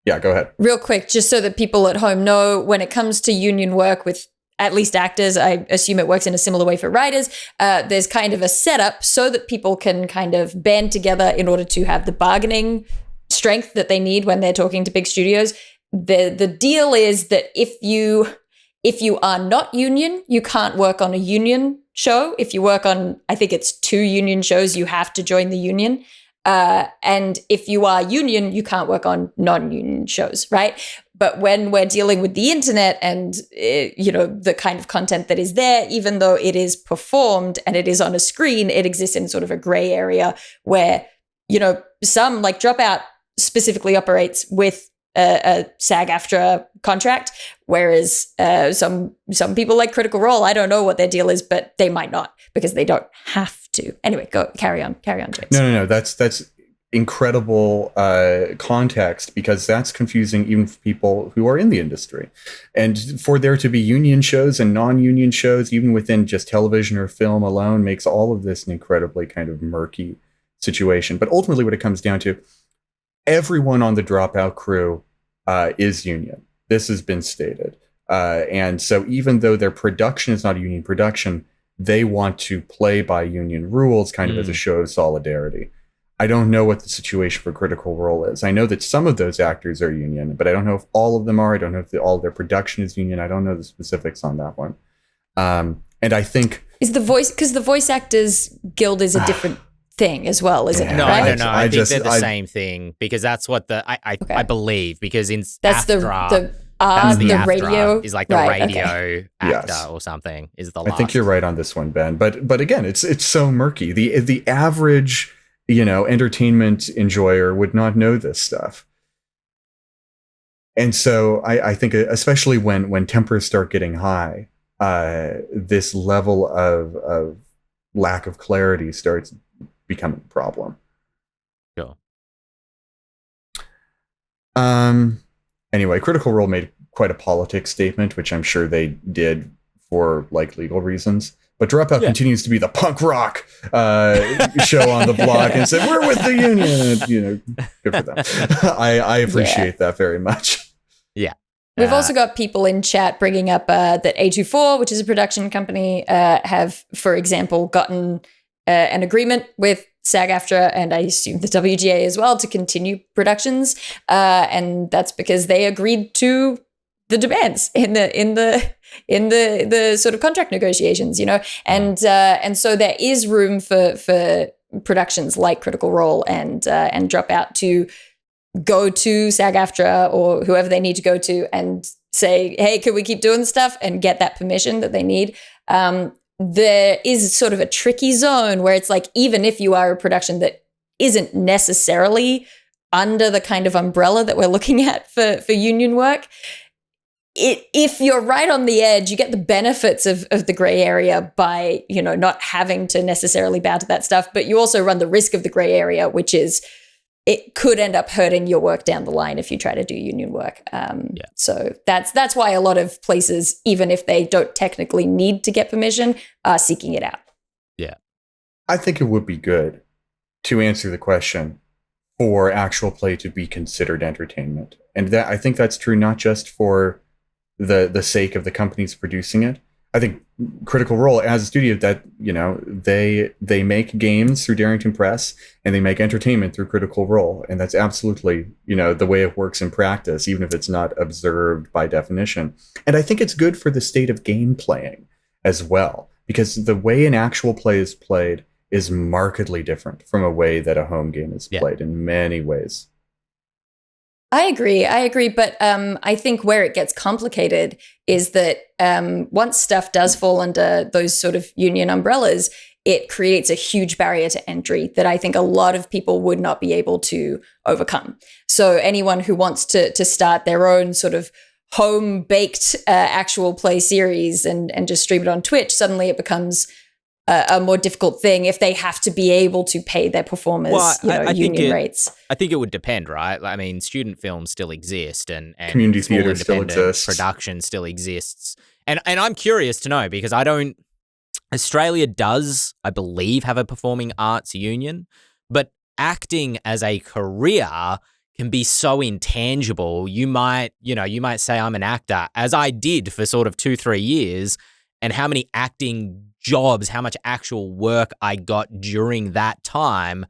yeah, go ahead. Real quick, just so that people at home know, when it comes to union work with at least actors, I assume it works in a similar way for writers. There's kind of a setup so that people can kind of band together in order to have the bargaining strength that they need when they're talking to big studios. The deal is that if you are not union, you can't work on a union show. If you work on, I think it's 2 union shows, you have to join the union. And if you are union, you can't work on non-union shows, right? But when we're dealing with the internet and, the kind of content that is there, even though it is performed and it is on a screen, it exists in sort of a gray area where, some, like Dropout, specifically operates with a SAG-AFTRA contract, whereas some people like Critical Role, I don't know what their deal is, but they might not because they don't have to. Anyway, carry on, James. No. That's incredible context, because that's confusing even for people who are in the industry. And for there to be union shows and non-union shows, even within just television or film alone, makes all of this an incredibly kind of murky situation. But ultimately what it comes down to, everyone on the Dropout crew is union. This has been stated. And so even though their production is not a union production, they want to play by union rules kind of as a show of solidarity. I don't know what the situation for Critical Role is. I know that some of those actors are union, but I don't know if all of them are. I don't know if all of their production is union. I don't know the specifics on that one. And I think... Is the Voice Actors Guild is a different thing as well, isn't it? No, right? no. I think they're the same thing, because that's what I believe, because in that's AFTRA, the AFTRA radio is like the radio actor or something is the last. I think you're right on this one, Ben. But again, it's so murky. The average entertainment enjoyer would not know this stuff. And so I think, especially when tempers start getting high, this level of lack of clarity starts becoming a problem. Sure. Anyway, Critical Role made quite a politics statement, which I'm sure they did for legal reasons. But Dropout continues to be the punk rock show on the block and said, we're with the union. Good for them. I appreciate that very much. Yeah. We've also got people in chat bringing up that A24, which is a production company, have, for example, gotten an agreement with SAG-AFTRA and I assume the WGA as well to continue productions, and that's because they agreed to the demands in the sort of contract negotiations, and so there is room for productions like Critical Role and Dropout to go to SAG-AFTRA or whoever they need to go to and say, hey, can we keep doing stuff, and get that permission that they need. There is sort of a tricky zone where it's like, even if you are a production that isn't necessarily under the kind of umbrella that we're looking at for union work, if you're right on the edge, you get the benefits of the gray area by, not having to necessarily bow to that stuff, but you also run the risk of the gray area, which is it could end up hurting your work down the line if you try to do union work. So that's why a lot of places, even if they don't technically need to get permission, are seeking it out. Yeah. I think it would be good to answer the question for actual play to be considered entertainment. And that I think that's true not just for the sake of the companies producing it. I think Critical Role as a studio that, they make games through Darrington Press and they make entertainment through Critical Role. And that's absolutely, the way it works in practice, even if it's not observed by definition. And I think it's good for the state of game playing as well, because the way an actual play is played is markedly different from a way that a home game is played in many ways. I agree. But I think where it gets complicated is that once stuff does fall under those sort of union umbrellas, it creates a huge barrier to entry that I think a lot of people would not be able to overcome. So anyone who wants to start their own sort of home-baked actual play series and just stream it on Twitch, suddenly it becomes a more difficult thing if they have to be able to pay their performers union rates. I think it would depend, right? I mean, student films still exist and community theater still exists. Production still exists. And I'm curious to know, because Australia does, I believe, have a performing arts union, but acting as a career can be so intangible. You might say I'm an actor, as I did for sort of 2-3 years, and how many acting jobs, how much actual work I got during that time,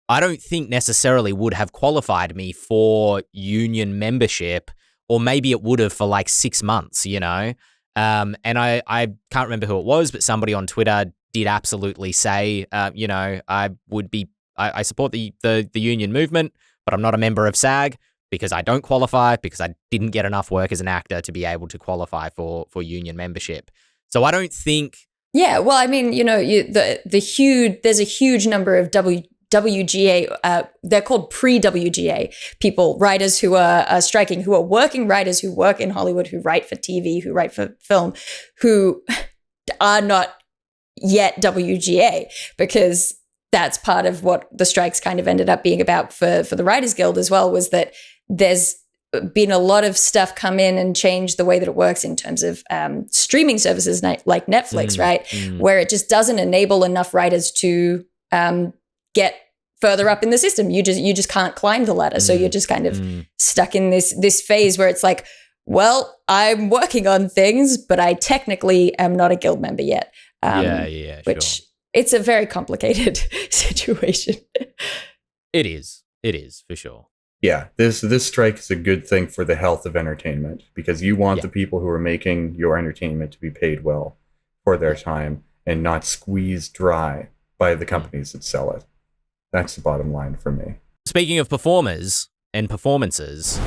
I don't think necessarily would have qualified me for union membership, or maybe it would have for like 6 months, And I can't remember who it was, but somebody on Twitter did absolutely say, I support the union movement, but I'm not a member of SAG because I don't qualify, because I didn't get enough work as an actor to be able to qualify for union membership. So I don't think. Yeah, well, I mean, there's a huge number of WGA, they're called pre-WGA people, writers who are striking, who are working writers who work in Hollywood, who write for TV, who write for film, who are not yet WGA, because that's part of what the strikes kind of ended up being about for the Writers Guild as well, was that there's been a lot of stuff come in and change the way that it works in terms of streaming services like Netflix, right? Where it just doesn't enable enough writers to get further up in the system. You just can't climb the ladder. So you're just kind of stuck in this phase where it's like, well, I'm working on things, but I technically am not a guild member yet. Which it's a very complicated situation. It is for sure. Yeah, this strike is a good thing for the health of entertainment, because you want the people who are making your entertainment to be paid well for their time and not squeezed dry by the companies that sell it. That's the bottom line for me. Speaking of performers and performances,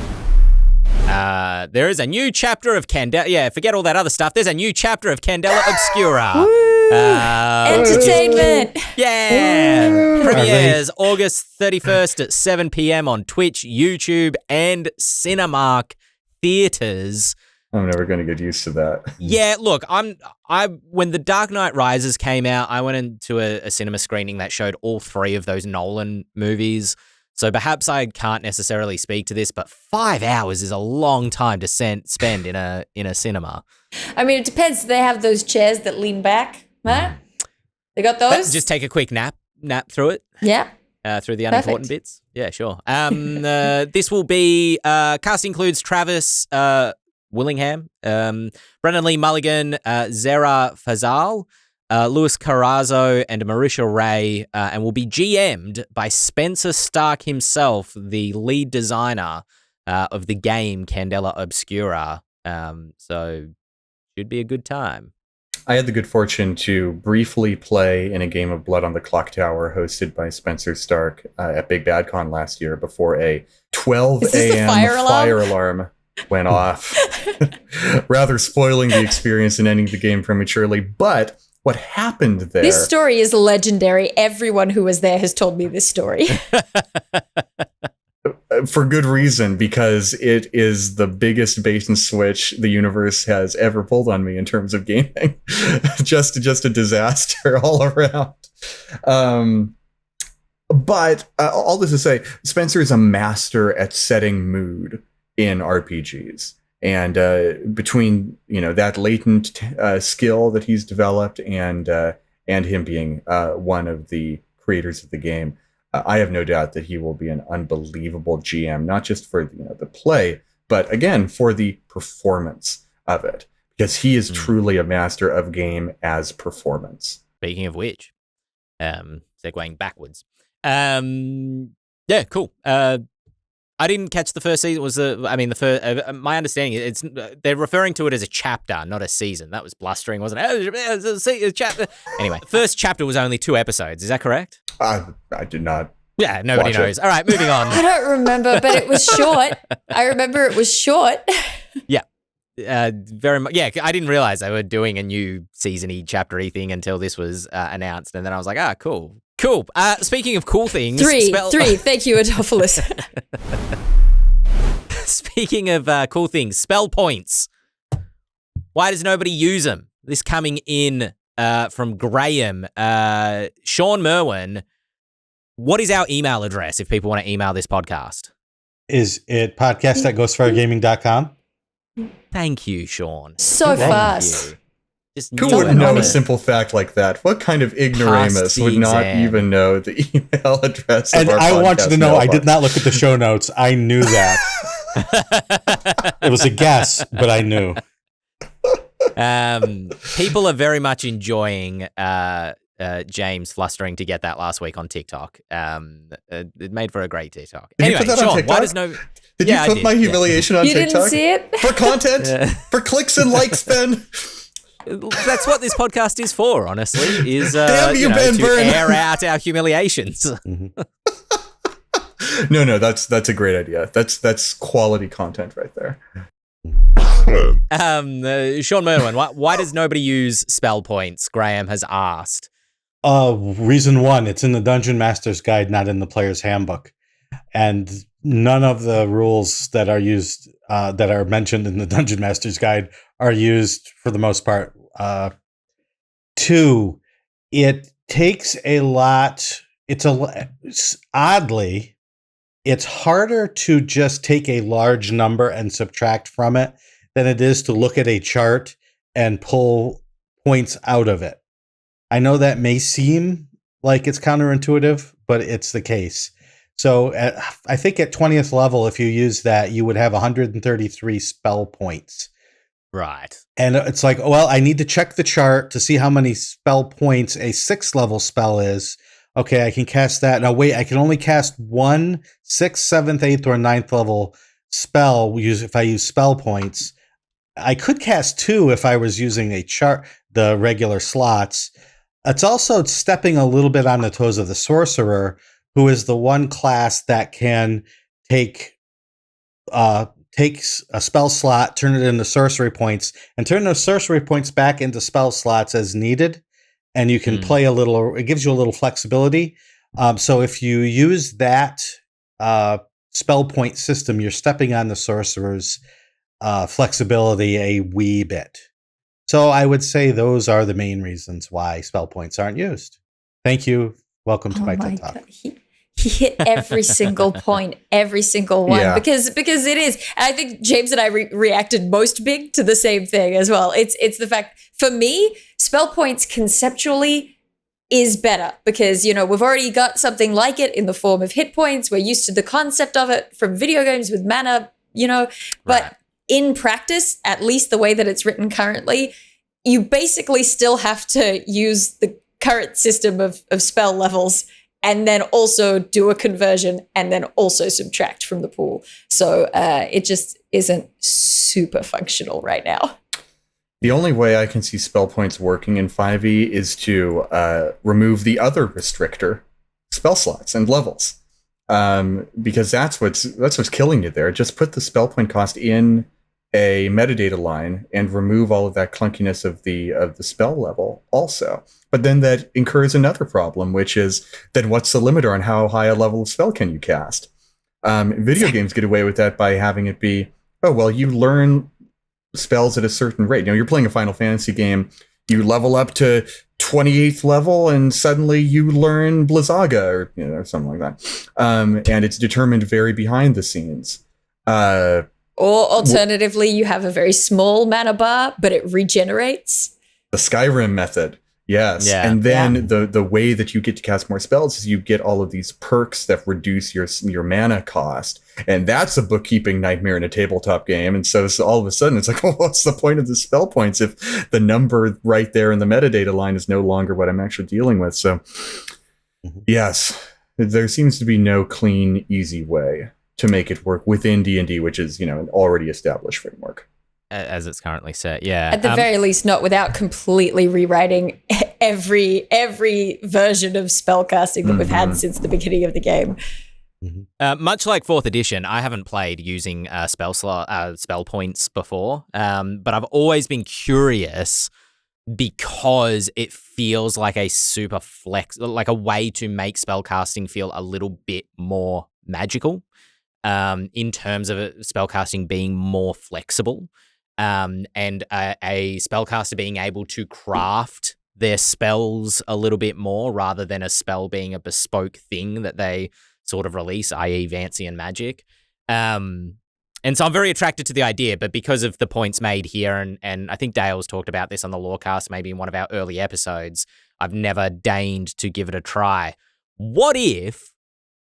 there is a new chapter of Candela. Yeah, forget all that other stuff. There's a new chapter of Candela Obscura. Entertainment. Yeah. Premieres August 31st at 7 p.m. on Twitch, YouTube, and Cinemark theaters. I'm never going to get used to that. Yeah, look, when The Dark Knight Rises came out, I went into a cinema screening that showed all 3 of those Nolan movies. So perhaps I can't necessarily speak to this, but 5 hours is a long time to spend in a cinema. I mean, it depends. Do they have those chairs that lean back? Huh? They got those? Just take a quick nap through it. Yeah. Through the unimportant bits. Yeah, sure. This will be, cast includes Travis Willingham, Brendan Lee Mulligan, Zara Fazal, Louis Carrazzo, and Marisha Ray, and will be GM'd by Spencer Stark himself, the lead designer of the game Candela Obscura. So should be a good time. I had the good fortune to briefly play in a game of Blood on the Clock Tower hosted by Spencer Stark at Big Bad Con last year before a 12 a.m. fire alarm went off, rather spoiling the experience and ending the game prematurely. But what happened there... This story is legendary. Everyone who was there has told me this story. For good reason, because it is the biggest bait and switch the universe has ever pulled on me in terms of gaming. just a disaster all around. But all this to say, Spencer is a master at setting mood in RPGs. And between that latent skill that he's developed and him being one of the creators of the game, I have no doubt that he will be an unbelievable GM, not just for the play, but again for the performance of it. because he is truly a master of game as performance. Speaking of which, segueing backwards. Yeah, cool. I didn't catch the first season. The first. My understanding is they're referring to it as a chapter, not a season. That was blustering, wasn't it? It's a chapter. Anyway, the first chapter was only 2 episodes. Is that correct? I did not. Yeah, nobody knows. All right, moving on. I don't remember, but it was short. I remember it was short. Yeah. Very much. Yeah, I didn't realize they were doing a new season-y, chapter-y thing until this was announced, and then I was like, cool. Cool. Speaking of cool things, three. Thank you, Adolphus. Speaking of cool things, spell points. Why does nobody use them? This coming in from Graham, Shawn Merwin. What is our email address if people want to email this podcast? Is it podcast@ghostfiregaming.com? Thank you, Shawn. So fast. Who wouldn't know a simple fact like that? What kind of ignoramus would not even know the email address? And I want you to know, I did not look at the show notes. I knew that. It was a guess, but I knew. People are very much enjoying James flustering to get that last week on TikTok. It made for a great TikTok. Did you put that on TikTok? Did you put my humiliation on TikTok? You didn't see it? For content? For clicks and likes, Ben? That's what this podcast is for, honestly, is Damn you, Ben to Byrne. air out our humiliations. No, that's a great idea. That's quality content right there. Shawn Merwin, why does nobody use spell points? Graham has asked. Reason one, it's in the Dungeon Master's Guide, not in the Player's Handbook. And none of the rules that are used, that are mentioned in the Dungeon Master's Guide are used for the most part. 2, it takes a lot. Oddly, it's harder to just take a large number and subtract from it than it is to look at a chart and pull points out of it. I know that may seem like it's counterintuitive, but it's the case. So I think at 20th level, if you use that, you would have 133 spell points. Right. And it's like, well, I need to check the chart to see how many spell points a 6th level spell is. Okay, I can cast that. Now, wait, I can only cast 1 6th, 7th, 8th, or 9th level spell if I use spell points. I could cast 2 if I was using a chart, the regular slots. It's also stepping a little bit on the toes of the sorcerer, who is the one class that can takes a spell slot, turn it into sorcery points, and turn those sorcery points back into spell slots as needed. And you can play it gives you a little flexibility. So if you use that spell point system, you're stepping on the sorcerer's flexibility a wee bit. So I would say those are the main reasons why spell points aren't used. Thank you. Welcome to my TED Talk. He hit every single point, every single one, because it is. And I think James and I reacted most big to the same thing as well. It's the fact, for me, spell points conceptually is better because, we've already got something like it in the form of hit points. We're used to the concept of it from video games with mana, but in practice, at least the way that it's written currently, you basically still have to use the current system of spell levels and then also do a conversion and then also subtract from the pool. So it just isn't super functional right now. The only way I can see spell points working in 5e is to remove the other restrictor, spell slots and levels, because that's what's killing you there. Just put the spell point cost in a metadata line and remove all of that clunkiness of the spell level also. But then that incurs another problem, which is then what's the limiter on how high a level of spell can you cast? Video games get away with that by having it be, you learn spells at a certain rate. You're playing a Final Fantasy game, you level up to 28th level and suddenly you learn Blizzaga or something like that. And it's determined very behind the scenes. Or alternatively, you have a very small mana bar, but it regenerates. The Skyrim method. Yes. Yeah. And then the way that you get to cast more spells is you get all of these perks that reduce your mana cost. And that's a bookkeeping nightmare in a tabletop game. And so all of a sudden it's like, well, what's the point of the spell points if the number right there in the metadata line is no longer what I'm actually dealing with? So yes, there seems to be no clean, easy way to make it work within D&D, which is, an already established framework. As it's currently set, yeah. At the very least, not without completely rewriting every version of spellcasting that we've had since the beginning of the game. Much like 4th edition, I haven't played using spell points before, but I've always been curious because it feels like a super like a way to make spellcasting feel a little bit more magical, in terms of spellcasting being more flexible. And a spellcaster being able to craft their spells a little bit more rather than a spell being a bespoke thing that they sort of release, i.e. Vancian magic. And so I'm very attracted to the idea, but because of the points made here, and I think Dael's talked about this on the Lorecast, maybe in one of our early episodes, I've never deigned to give it a try. What if,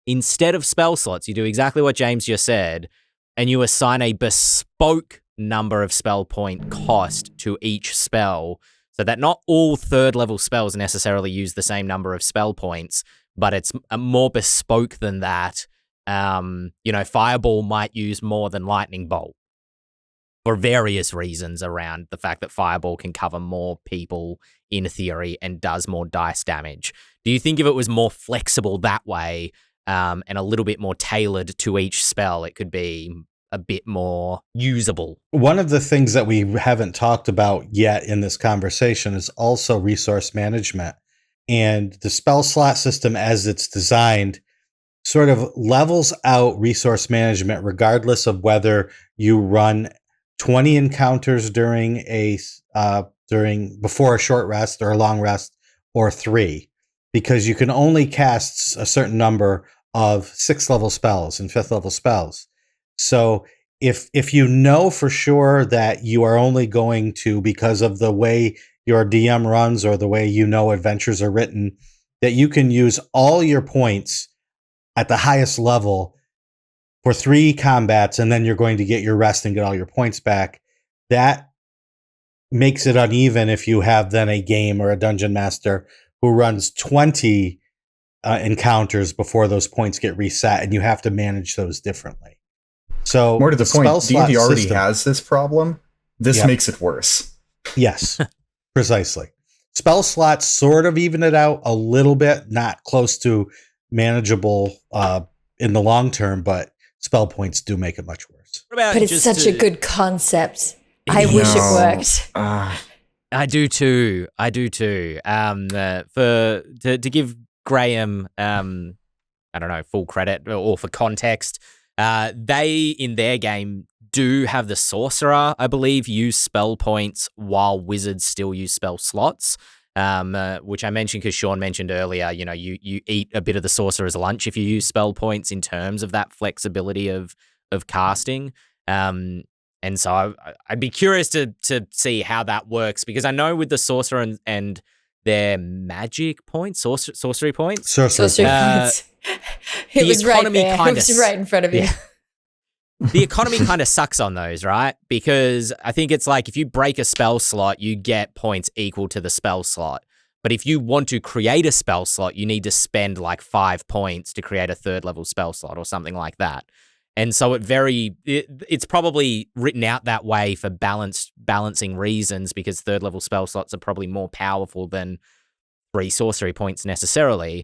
instead of spell slots, you do exactly what James just said, and you assign a bespoke number of spell point cost to each spell, so that not all 3rd level spells necessarily use the same number of spell points, but it's more bespoke than that. Fireball might use more than lightning bolt for various reasons around the fact that fireball can cover more people in theory and does more dice damage. Do you think if it was more flexible that way, and a little bit more tailored to each spell, it could be a bit more usable? One of the things that we haven't talked about yet in this conversation is also resource management. And the spell slot system as it's designed sort of levels out resource management regardless of whether you run 20 encounters during before a short rest or a long rest, or 3, because you can only cast a certain number of 6th level spells and 5th level spells. So if you know for sure that you are only going to, because of the way your DM runs or the way adventures are written, that you can use all your points at the highest level for 3 combats, and then you're going to get your rest and get all your points back, that makes it uneven if you have then a game or a dungeon master who runs 20 encounters before those points get reset, and you have to manage those differently. So more to the point, D&D already system has this problem. This makes it worse. Yes, precisely. Spell slots sort of even it out a little bit, not close to manageable in the long term, but spell points do make it much worse. But it's such a good concept. I wish it worked. I do too. To give Graham, full credit or for context, they in their game do have the sorcerer, I believe, use spell points while wizards still use spell slots. Which I mentioned because Shawn mentioned earlier, you eat a bit of the sorcerer's lunch if you use spell points in terms of that flexibility of casting. And so I'd be curious to see how that works, because I know with the sorcerer and their magic points, sorcery points. Sorcery points. It was right there. It was right in front of you. Yeah. The economy kind of sucks on those, right? Because I think it's like if you break a spell slot, you get points equal to the spell slot. But if you want to create a spell slot, you need to spend like 5 points to create a 3rd level spell slot or something like that. And so it's probably written out that way for balancing reasons, because 3rd level spell slots are probably more powerful than 3 sorcery points necessarily.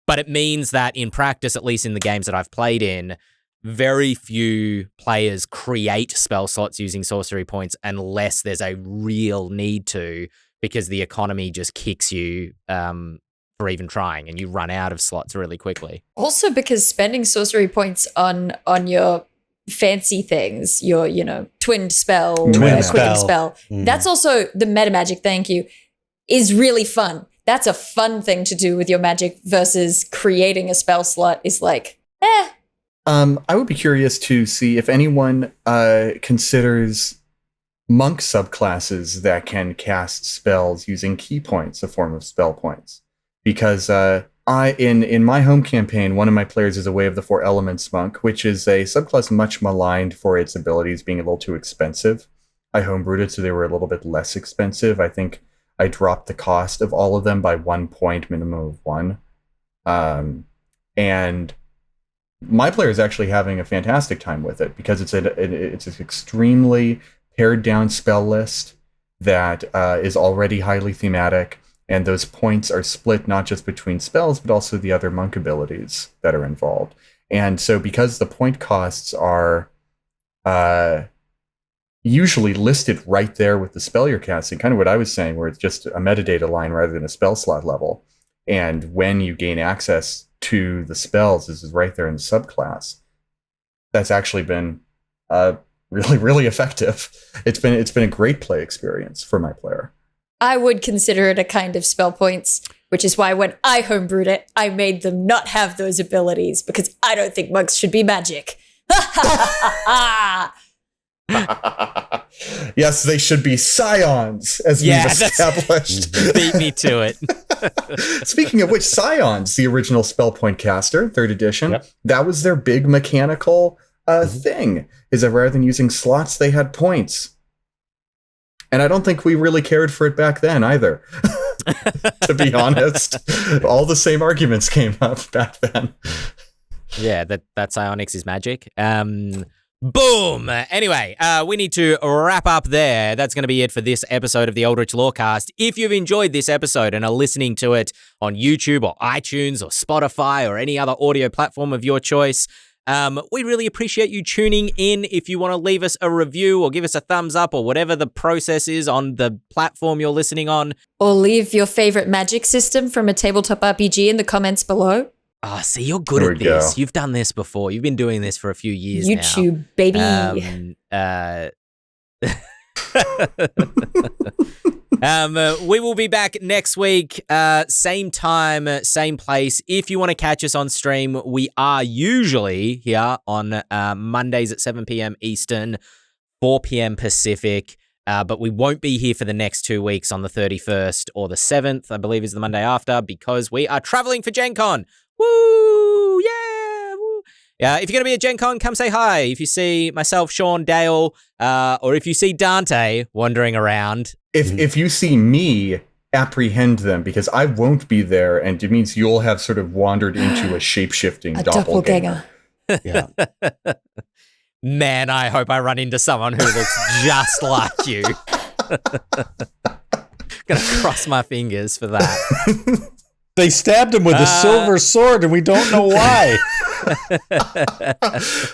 But it means that in practice, at least in the games that I've played in, very few players create spell slots using sorcery points unless there's a real need to, because the economy just kicks you for even trying, and you run out of slots really quickly. Also, because spending sorcery points on your fancy things, your twinned spell, quickened spell, that's also the meta magic. Thank you, is really fun. That's a fun thing to do with your magic versus creating a spell slot is like, I would be curious to see if anyone considers monk subclasses that can cast spells using key points, a form of spell points. Because in my home campaign, one of my players is a Way of the Four Elements monk, which is a subclass much maligned for its abilities being a little too expensive. I homebrewed it so they were a little bit less expensive. I think I dropped the cost of all of them by 1 point, minimum of 1. And my player is actually having a fantastic time with it because it's an extremely pared down spell list that is already highly thematic, and those points are split not just between spells but also the other monk abilities that are involved. And so because the point costs are usually listed right there with the spell you're casting, kind of what I was saying, where it's just a metadata line rather than a spell slot level, and when you gain access to the spells, this is right there in the subclass. That's actually been really, really effective. It's been a great play experience for my player. I would consider it a kind of spell points, which is why when I homebrewed it, I made them not have those abilities because I don't think monks should be magic. Yes, they should be scions, as we've established. Beat me to it. Speaking of which, scions, the original spell point caster, 3rd edition, that was their big mechanical thing, is that rather than using slots, they had points. And I don't think we really cared for it back then either, to be honest. All the same arguments came up back then. Yeah, that psionics is magic. Boom! Anyway, we need to wrap up there. That's going to be it for this episode of the Eldritch Lorecast. If you've enjoyed this episode and are listening to it on YouTube or iTunes or Spotify or any other audio platform of your choice, we really appreciate you tuning in. If you want to leave us a review or give us a thumbs up or whatever the process is on the platform you're listening on. Or leave your favorite magic system from a tabletop RPG in the comments below. Oh, see, you're good at this. You've done this before. You've been doing this for a few years YouTube, baby. We will be back next week, same time, same place. If you want to catch us on stream, we are usually here on Mondays at 7 p.m. Eastern, 4 p.m. Pacific. But we won't be here for the next 2 weeks on the 31st or the 7th, I believe is the Monday after, because we are traveling for Gen Con. Woo! Yeah! Woo. If you're going to be at Gen Con, come say hi. If you see myself, Shawn, Dael, or if you see Dante wandering around. If you see me, apprehend them, because I won't be there, and it means you'll have sort of wandered into a shape-shifting doppelganger. Yeah. Man, I hope I run into someone who looks just like you. Gonna cross my fingers for that. They stabbed him with a silver sword, and we don't know why.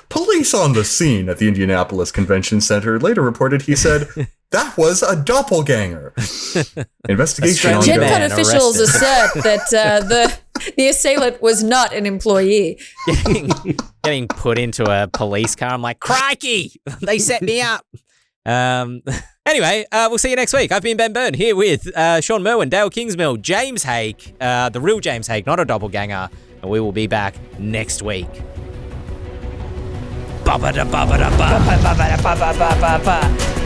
Police on the scene at the Indianapolis Convention Center later reported he said, "That was a doppelganger." Investigation ongoing. Gen Con officials assert that the assailant was not an employee. Getting put into a police car. I'm like, crikey, they set me up. Anyway, we'll see you next week. I've been Ben Byrne here with Shawn Merwin, Dael Kingsmill, James Hake, the real James Hake, not a doppelganger. And we will be back next week. Ba-ba-da-ba-ba-da-ba. Ba-ba-da-ba-ba-ba-ba-ba.